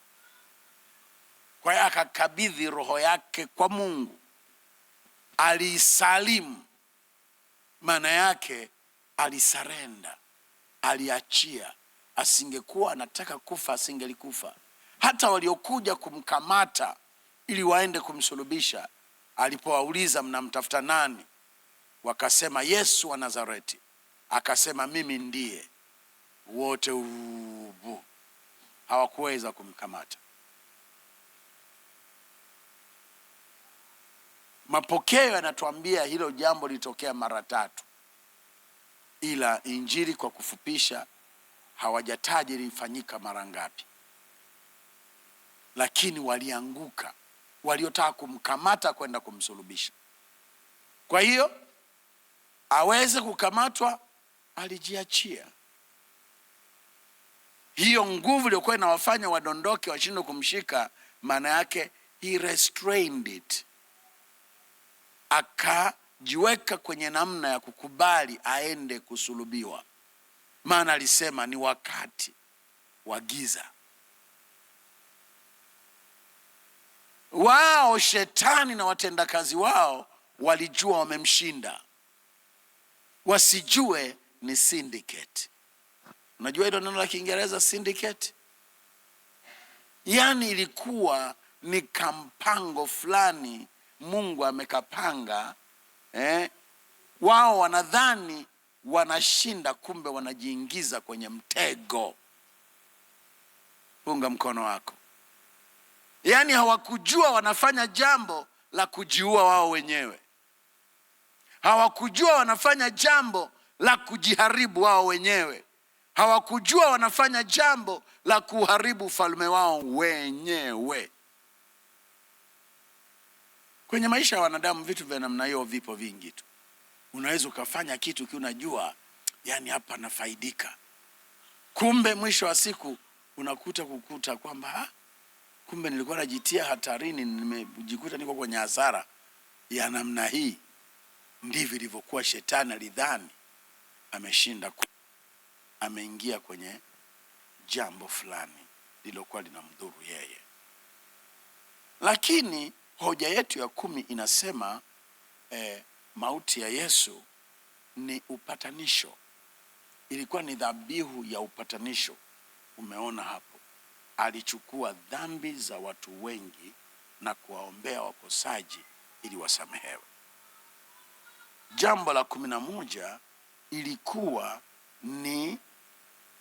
Kwa hiyo akakabidhi roho yake kwa Mungu. Alisalimu maana yake alisarenda, aliachia. Asingekuwa anataka kufa asingelikufa. Hata waliokuja kumkamata ili waende kumsulubisha, alipowauliza mnamtafuta nani, wakasema Yesu wa Nazareti. Akasema mimi ndiye. Wote hawakuweza kumkamata. Mapokeo yanatuambia hilo jambo litokea mara 3, ila Injili kwa kufupisha hawajataji lifanyika mara ngapi. Lakini walianguka waliotaka kumkamata kwenda kumsulubisha. Kwa hiyo aweze kukamatwa, alijiachia. Hiyo nguvu iliyokuwa inawafanya wadondoke washindwe kumshika, maana yake he restrained it, akajiweka kwenye namna ya kukubali aende kusulubiwa, maana alisema ni wakati wa giza. Wao shetani na watendakazi wao walijua wamemshinda, wasijue ni syndicate. Unajua hilo neno la Kiingereza syndicate? Yaani ilikuwa ni kampango fulani Mungu amekapanga, wao wanadhani wanashinda, kumbe wanajiingiza kwenye mtego. Punga mkono wako. Yaani hawakujua wanafanya jambo la kujiua wao wenyewe. Hawakujua wanafanya jambo la kujiharibu wao wenyewe. Hawakujua wanafanya jambo la kuharibu ufalme wao wenyewe. Kwenye maisha ya wanadamu vitu vya namna hiyo vipo vingi tu. Unaweza ukafanya kitu ki unajua yani hapa nafaidika, kumbe mwisho wa siku unakuta kwamba kumbe nilikuwa najitia hatarini, nimejikuta niko kwenye hasara ya namna hii. Ndivyo ilivyokuwa. Shetani alidhani ameshinda, ameingia kwenye jambo fulani lilokuwa linamdhuru yeye. Lakini hoja yetu ya 10 inasema mauti ya Yesu ni upatanisho. Ilikuwa ni dhabihu ya upatanisho. Umeona hapo, alichukua dhambi za watu wengi na kuwaombea wakosaji ili wasamehewe. Jambo la 11 ilikuwa ni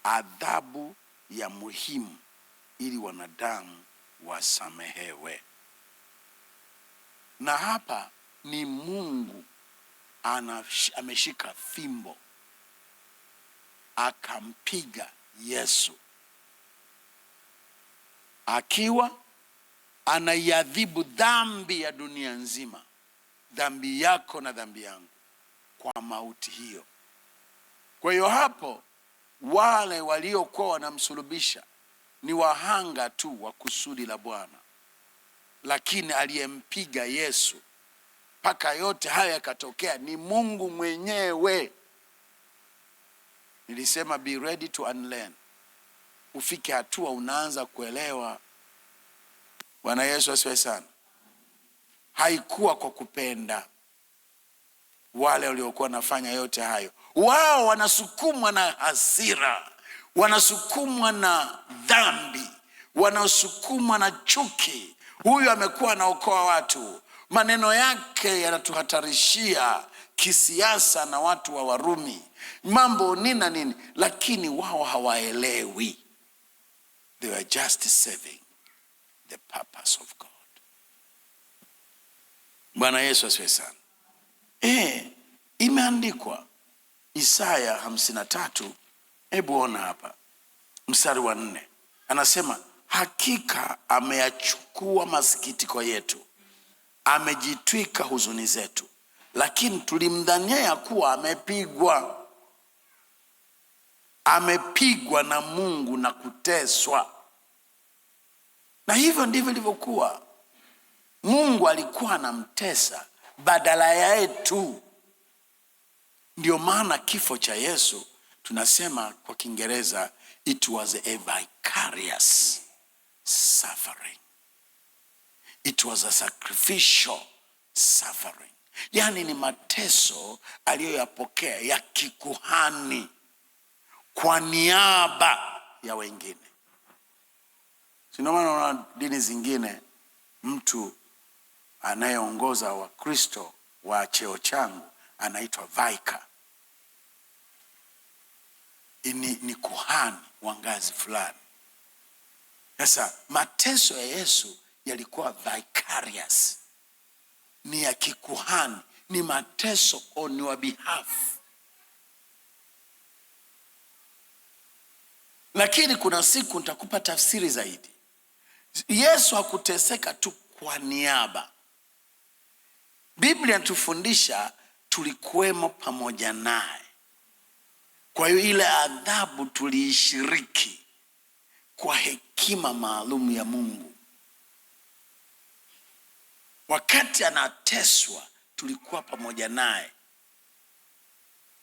adhabu ya muhimu ili wanadamu wasamehewe. Na hapa ni Mungu ameshika fimbo akampiga Yesu, akiwa anaiadhibu dhambi ya dunia nzima, dhambi yako na dhambi yangu, kwa mauti hiyo. Kwa hiyo hapo wale waliokuwa wanamsulubisha ni wahanga tu wa kusudi la Bwana, lakini aliyempiga Yesu mpaka yote haya yakatokea ni Mungu mwenyewe. Nilisema be ready to unlearn. Ufike hatua unaanza kuelewa. Bwana Yesu asifiwe sana. Haikuwa kwa kupenda. Wale waliokuwa nafanya yote hayo, wao wanasukumwa na hasira, wanasukumwa na dhambi, wanasukumwa na chuki. Huyu amekuwa anaokoa watu, maneno yake yanatuhatarishia kisiasa na watu wa Warumi, mambo nina nini, lakini wao hawaelewi. They were just serving the purpose of God. Bwana Yesu asifiwe sana. Imeandikwa Isaya 53, hebu ona hapa mstari wa 4. Anasema hakika ameyachukua masikitiko yetu, amejitwika huzuni zetu, lakini tulimdhania ya kuwa amepigwa. Amepigwa na Mungu na kuteswa. Na hivyo ndivyo ilivyokuwa. Mungu alikuwa anamtesa badala ya yetu. Ndio maana kifo cha Yesu tunasema kwa Kiingereza it was a vicarious suffering. It was a sacrificial suffering. Yani ni mateso aliyoyapokea ya kikuhani kwa niaba ya wengine. Sio maana dini zingine mtu anayeongoza Wakristo wa cheo changu anaitwa vicar. Ni kuhani wa ngazi fulani. Sasa mateso ya Yesu yalikuwa vicarious, ni ya kikuhani, ni mateso on your behalf. Lakini kuna siku nitakupa tafsiri zaidi. Yesu hakuteseka tu kwa niaba. Biblia inatufundisha tulikuwemo pamoja naye. Kwa hiyo ile adhabu tuliishiriki kwa hekima maalum ya Mungu. Wakati anateswa tulikuwa pamoja naye,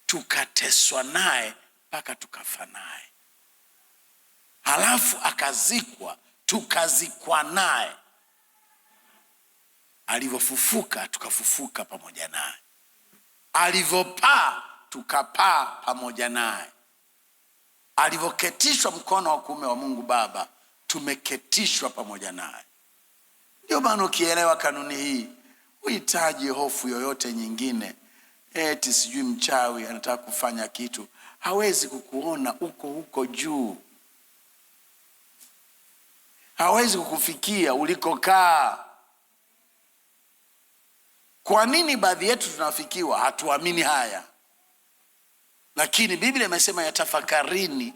tukateswa naye mpaka tukafa naye. Halafu akazikwa, tukazikwa naye. Alivyofufuka tukafufuka pamoja naye. Alivyopaa tukapaa pamoja naye. Alivyoketishwa mkono wa kuume wa Mungu Baba, tumeketishwa pamoja naye. Ndio maana ukielewa kanuni hii, uhitaji hofu yoyote nyingine. Eti sijui mchawi anataka kufanya kitu, hawezi kukuona huko juu. Hawezi kukufikia ulikokaa. Kwa nini baadhi yetu tunafikiwa? Hatuamini haya. Lakini Biblia imesema yatafakarini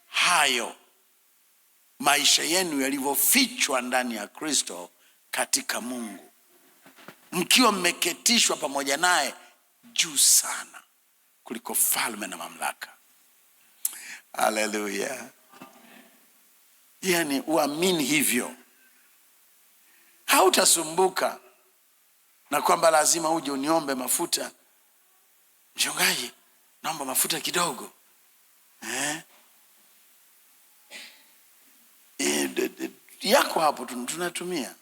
hayo maisha yenu yalivyofichwa ndani ya Kristo katika Mungu, mkiwa mmeketishwa pamoja naye juu sana kuliko falme na mamlaka. Haleluya. Yani uamini hivyo, hautasumbuka na kwamba lazima uje uniombe mafuta. Mchungaji, naomba mafuta kidogo. Yako hapo tunatumia.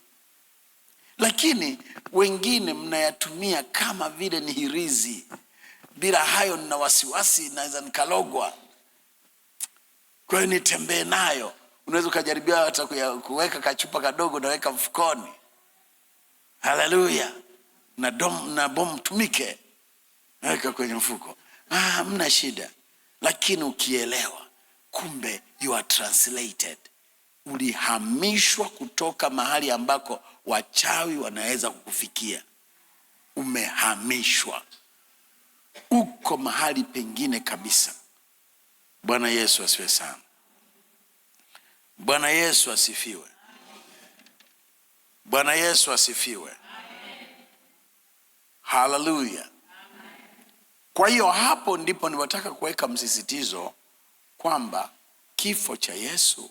Lakini wengine mnayatumia kama vile ni hirizi. Bila hayo nina wasiwasi naweza nikalogwa, kwa hiyo nitembee nayo. Unaweza ukajaribia hata kuweka kachupa kadogo naweka mfukoni. Haleluya. Na bomu tumike, naweka kwenye mfuko. Mna shida. Lakini ukielewa, kumbe you are translated. Ulihamishwa kutoka mahali ambako wachawi wanaweza kukufikia. Umehamishwa, uko mahali pengine kabisa. Bwana Yesu asifiwe sana. Bwana Yesu asifiwe. Bwana Yesu asifiwe. Haleluya. Kwa hiyo hapo ndipo niwataka kuweka msisitizo kwamba kifo cha Yesu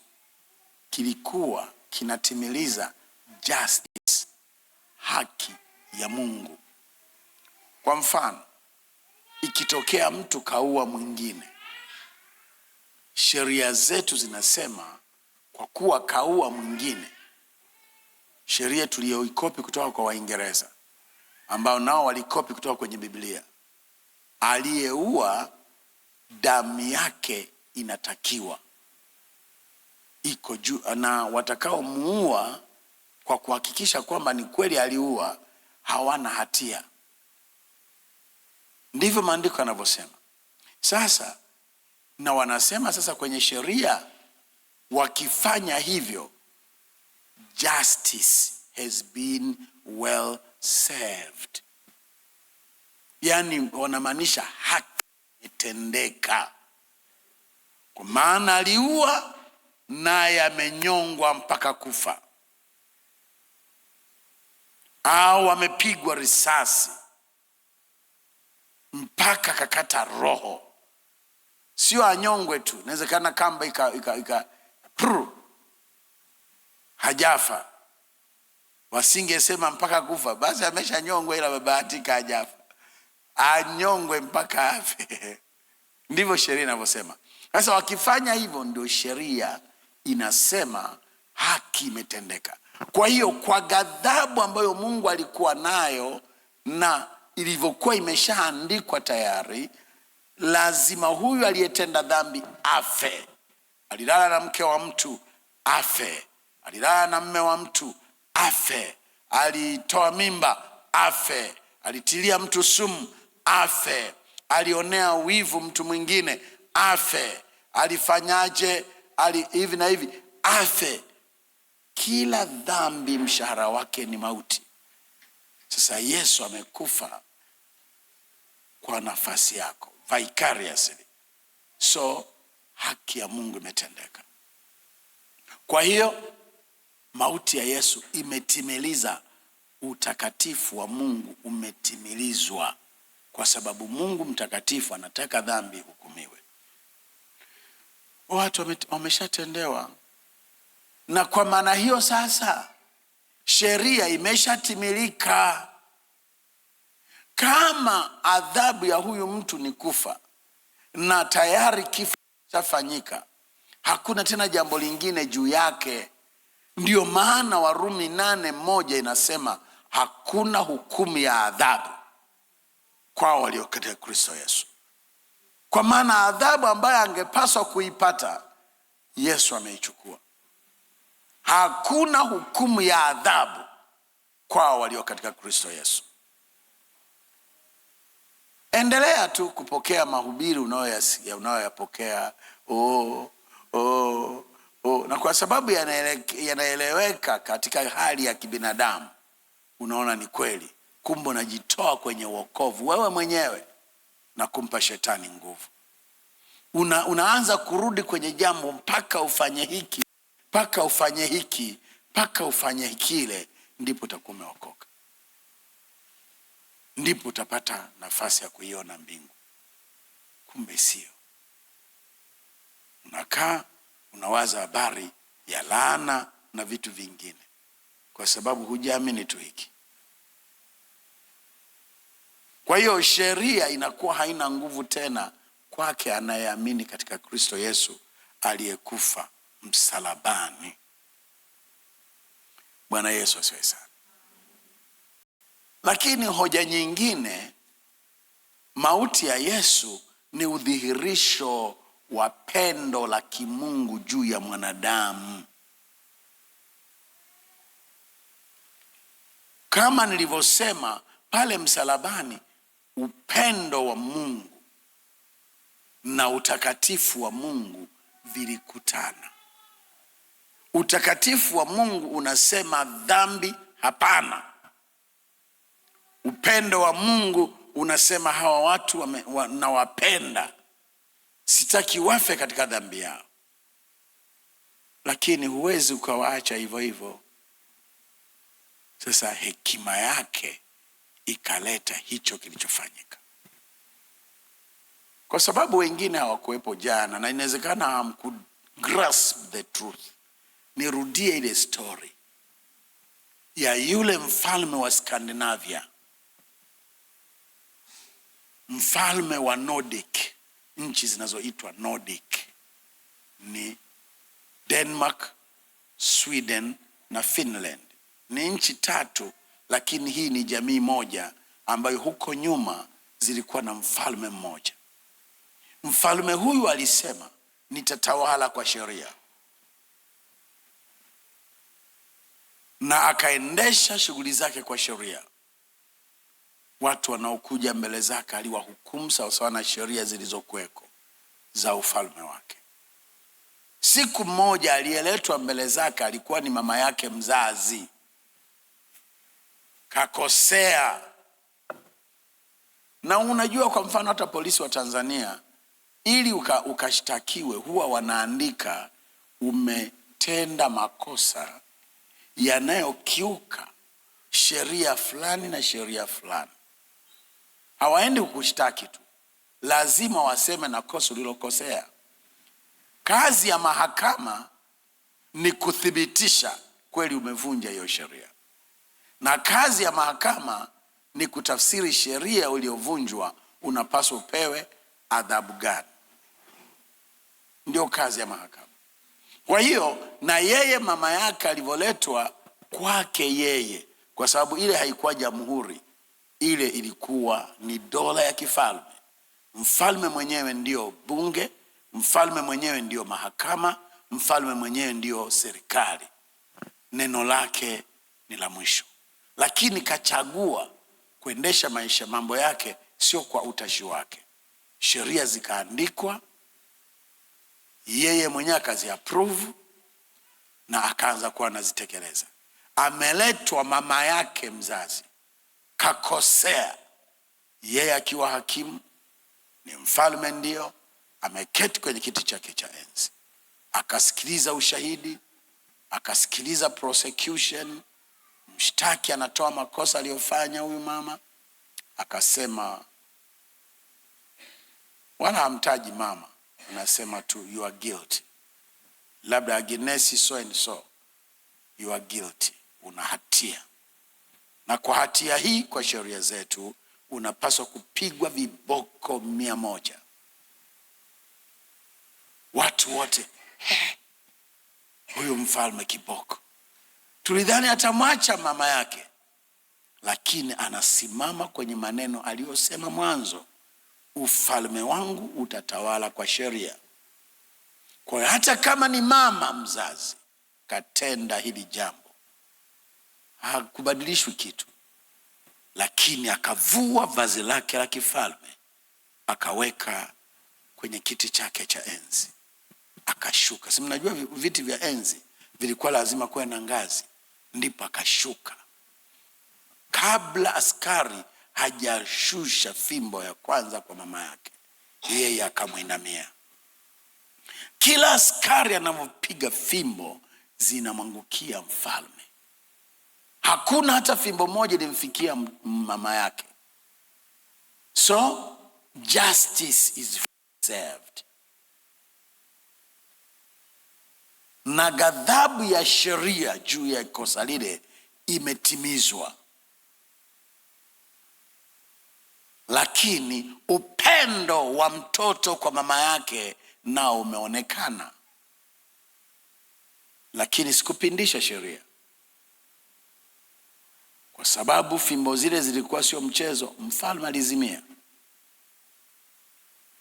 kilikuwa kinatimiliza justice, haki ya Mungu. Kwa mfano, ikitokea mtu kaua mwingine, sheria zetu zinasema kwa kuwa kaua mwingine, sheria tuliyoikopi kutoka kwa Waingereza ambao nao walikopi kutoka kwenye Biblia, aliyeua damu yake inatakiwa iko juu, na watakao muua kwa kuhakikisha kwamba ni kweli aliua hawana hatia. Ndivyo maandiko yanavyosema. Sasa na wanasema sasa kwenye sheria wakifanya hivyo, justice has been well served. Yani wanamaanisha haki itendeka, kwa maana aliua naye amenyongwa mpaka kufa, au amepigwa risasi mpaka kakata roho. Sio anyongwe tu, inawezekana kamba hajafa. Wasingesema mpaka kufa, basi ameshanyongwa, ila babahatika hajafa. Anyongwe mpaka afe. Ndivyo sheria inavyosema. Sasa wakifanya hivyo, ndio sheria inasema haki imetendeka. Kwa hiyo kwa ghadhabu ambayo Mungu alikuwa nayo na ilivyokuwa imeshaandikwa tayari, lazima huyu aliyetenda dhambi afe. Alilala na mke wa mtu, afe. Alilala na mme wa mtu, afe. Alitoa mimba, afe. Alitilia mtu sumu, afe. Alionea wivu mtu mwingine, afe. Alifanyaje, hivi na hivi, afe. Kila dhambi mshahara wake ni mauti. Sasa Yesu amekufa kwa nafasi yako, vicariously. So haki ya Mungu imetendeka. Kwa hiyo Mauti ya Yesu imetimiliza utakatifu wa Mungu, umetimilizwa, kwa sababu Mungu mtakatifu anataka dhambi hukumiwe. Watu wameshatendewa, na kwa maana hiyo sasa sheria imeshatimilika. Kama adhabu ya huyu mtu ni kufa na tayari kifo chafanyika, hakuna tena jambo lingine juu yake. Ndiyo maana Warumi 8:1 inasema hakuna hukumu ya adhabu kwa walio katika Kristo Yesu. Kwa maana adhabu ambayo angepaswa kuipata Yesu ameichukua. Hakuna hukumu ya adhabu kwa walio katika Kristo Yesu. Endelea tu kupokea mahubiri unayoyapokea. Na kwa sababu yanaeleweka katika hali ya kibinadamu, unaona ni kweli. Kumbe unajitoa kwenye wokovu wewe mwenyewe na kumpa shetani nguvu. Unaanza kurudi kwenye jambo mpaka ufanye hiki, mpaka ufanye hiki, mpaka ufanye kile, ndipo utakuwa umeokoka. Ndipo utapata nafasi ya kuiona mbingu. Kumbe sio. Unakaa unawaza habari ya laana na vitu vingine, kwa sababu hujaamini tu hiki. Kwa hiyo sheria inakuwa haina nguvu tena kwake anayeamini katika Kristo Yesu aliyekufa msalabani. Bwana Yesu asifiwe sana. Lakini hoja nyingine, mauti ya Yesu ni udhihirisho wa pendo la kimungu juu ya mwanadamu. Kama nilivyosema pale msalabani, upendo wa Mungu na utakatifu wa Mungu vilikutana. Utakatifu wa Mungu unasema dhambi hapana. Upendo wa Mungu unasema hawa watu nawapenda, sitaki wafe katika dhambi yao. Lakini huwezi ukawaacha hivyo hivyo. Sasa hekima yake ikaleta hicho kilichofanyika. Kwa sababu wengine hawakuwepo jana na inawezekana hamkugrasp the truth. Nirudie ile story ya yule mfalme wa Skandinavia, mfalme wa Nordic. Nchi zinazoitwa Nordic ni Denmark, Sweden na Finland. Ni nchi 3, lakini hii ni jamii moja ambayo huko nyuma zilikuwa na mfalme mmoja. Mfalme huyu alisema nitatawala kwa sheria, na akaendesha shughuli zake kwa sheria. Watu wanaokuja mbele zake aliwahukumu sawasawa na sheria zilizokuweko za ufalme wake. Siku moja aliyeletwa mbele zake alikuwa ni mama yake mzazi. Kakosea. Na unajua, kwa mfano hata polisi wa Tanzania ili ukashtakiwe huwa wanaandika umetenda makosa yanayokiuka sheria fulani na sheria fulani. Hawaendi kukushtaki tu, lazima waseme na kosa ulilokosea. Kazi ya mahakama ni kuthibitisha kweli umevunja hiyo sheria, na kazi ya mahakama ni kutafsiri sheria uliyovunjwa unapaswa upewe adhabu gani. Ndio kazi ya mahakama. Kwa hiyo na yeye mama yake alivyoletwa kwake yeye, kwa sababu ile haikuwa jamhuri, ile ilikuwa ni dola ya kifalme. Mfalme mwenyewe ndio bunge, mfalme mwenyewe ndio mahakama, mfalme mwenyewe ndio serikali. Neno lake ni la mwisho. Lakini kachagua kuendesha mambo yake sio kwa utashi wake. Sheria zikaandikwa, yeye mwenyewe akazi approve na akaanza kuwa anazitekeleza. Ameletwa mama yake mzazi, kakosea. Yeye akiwa hakimu, ni mfalme ndio, ameketi kwenye kiti chake cha enzi, akasikiliza ushahidi, akasikiliza prosecution, mshtaki anatoa makosa aliyofanya huyu mama, akasema, wala hamtaji mama, anasema tu you are guilty. Labda Agnes so and so, you are guilty, una hatia. Na kwa hatia hii, kwa sheria zetu, unapaswa kupigwa viboko 100. Watu wote, huyu mfalme kiboko. Tulidhani atamwacha mama yake, lakini anasimama kwenye maneno aliyosema mwanzo, ufalme wangu utatawala kwa sheria. Kwa hiyo hata kama ni mama mzazi katenda hili jambo, hakubadilishwi kitu. Lakini akavua vazi lake la kifalme, akaweka kwenye kiti chake cha enzi, akashuka. Si mnajua viti vya enzi vilikuwa lazima kuwe na ngazi, ndipo akashuka. Kabla askari hajashusha fimbo ya kwanza kwa mama yake, yeye akamwinamia. Kila askari anapopiga fimbo zinamwangukia mfalme. Hakuna hata fimbo moja ilimfikia mama yake. So justice is served. Na ghadhabu ya sheria juu ya kosa lile imetimizwa. Lakini upendo wa mtoto kwa mama yake nao umeonekana. Lakini sikupindisha sheria, kwa sababu fimbo zile zilikuwa sio mchezo. Mfalme alizimia,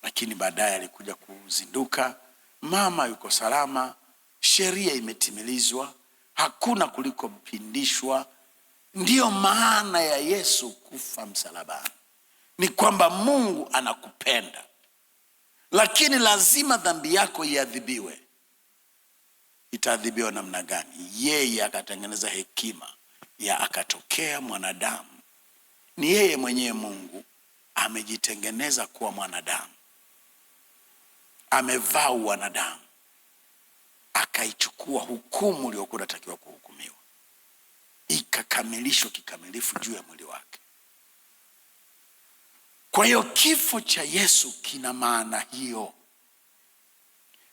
lakini baadaye alikuja kuzinduka, mama yuko salama, sheria imetimilizwa, hakuna kulikopindishwa. Ndiyo maana ya Yesu kufa msalabani, ni kwamba Mungu anakupenda, lakini lazima dhambi yako iadhibiwe. Itaadhibiwa namna gani? Yeye akatengeneza hekima ya akatokea mwanadamu. Ni yeye mwenyewe Mungu amejitengeneza kuwa mwanadamu, amevaa wanadamu, akaichukua hukumu iliyokuwa inatakiwa kuhukumiwa, ikakamilishwa kikamilifu juu ya mwili wake. Kwa hiyo kifo cha Yesu kina maana hiyo,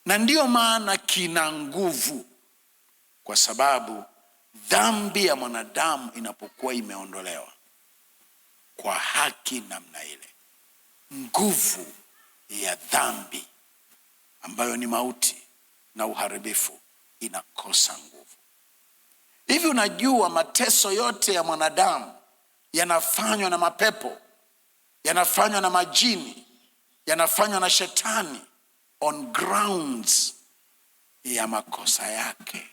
na ndiyo maana kina nguvu, kwa sababu dhambi ya mwanadamu inapokuwa imeondolewa kwa haki namna ile, nguvu ya dhambi ambayo ni mauti na uharibifu inakosa nguvu. Hivi unajua mateso yote ya mwanadamu yanafanywa na mapepo, yanafanywa na majini, yanafanywa na shetani on grounds ya makosa yake,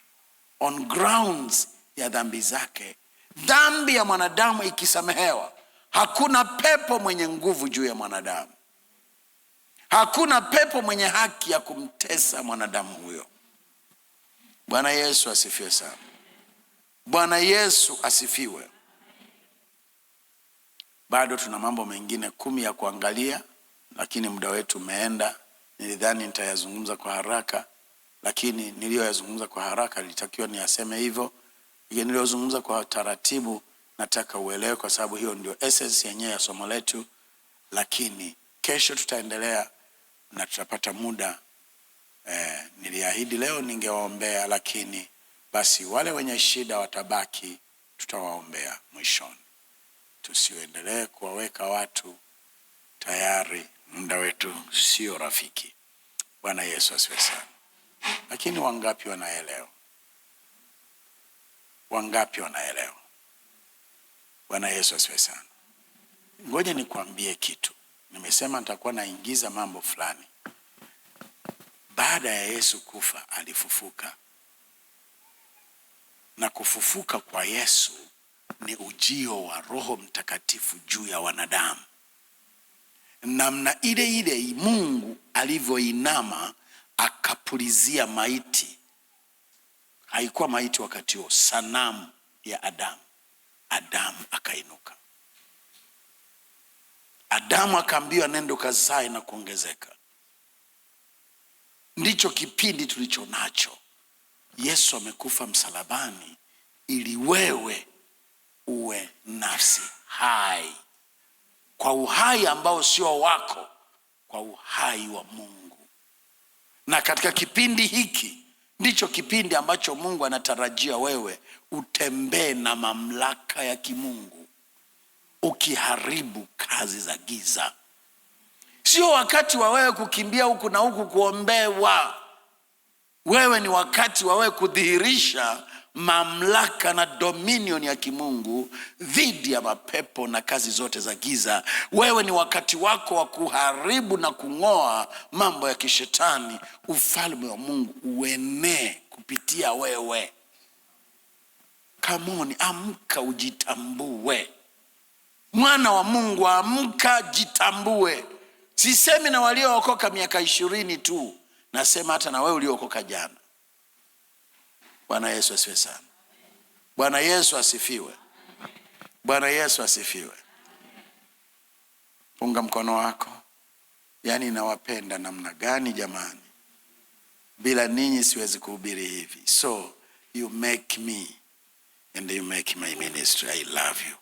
on grounds ya dhambi zake. Dhambi ya mwanadamu ikisamehewa, hakuna pepo mwenye nguvu juu ya mwanadamu. Hakuna pepo mwenye haki ya kumtesa mwanadamu huyo. Bwana Yesu asifiwe sana. Bwana Yesu asifiwe. Bado tuna mambo mengine 10 ya kuangalia, lakini muda wetu umeenda. Nilidhani nitayazungumza kwa haraka, lakini niliyoyazungumza kwa haraka nilitakiwa niyaseme hivyo. Niliyozungumza kwa taratibu nataka uelewe, kwa sababu hiyo ndio essence yenyewe ya somo letu. Lakini kesho tutaendelea na tutapata muda. Niliahidi leo ningewaombea, lakini basi wale wenye shida watabaki, tutawaombea mwishoni. Tusiendelee kuwaweka watu tayari, muda wetu sio rafiki. Bwana Yesu asifiwe sana. Lakini wangapi wanaelewa? Wangapi wanaelewa? Bwana Yesu asifiwe sana. Ngoja nikwambie kitu. Nimesema nitakuwa naingiza mambo fulani. Baada ya Yesu kufa, alifufuka. Na kufufuka kwa Yesu ni ujio wa Roho Mtakatifu juu ya wanadamu. Namna ile ile Mungu alivyoinama akapulizia maiti. Haikuwa maiti wakati huo, sanamu ya Adamu. Adamu akainuka. Adamu akaambiwa nenda kazae na kuongezeka. Ndicho kipindi tulicho nacho. Yesu amekufa msalabani ili wewe uwe nafsi hai, kwa uhai ambao sio wako, kwa uhai wa Mungu. Na katika kipindi hiki ndicho kipindi ambacho Mungu anatarajia wewe utembee na mamlaka ya kimungu, ukiharibu kazi za giza. Sio wakati wa wewe kukimbia huku na huku kuombewa. Wewe ni wakati wa wewe kudhihirisha mamlaka na dominion ya kimungu dhidi ya mapepo na kazi zote za giza. Wewe ni wakati wako wa kuharibu na kung'oa mambo ya kishetani, ufalme wa Mungu uenee kupitia wewe. Come on, amka ujitambue. Mwana wa Mungu, amka jitambue. Sisemi na waliookoka miaka 20 tu, nasema hata na wewe uliokoka jana. Bwana Yesu asifiwe sana. Bwana Yesu asifiwe. Bwana Yesu asifiwe. Punga mkono wako. Yaani nawapenda namna gani jamani? Bila ninyi siwezi kuhubiri hivi. So you make me and you make my ministry. I love you.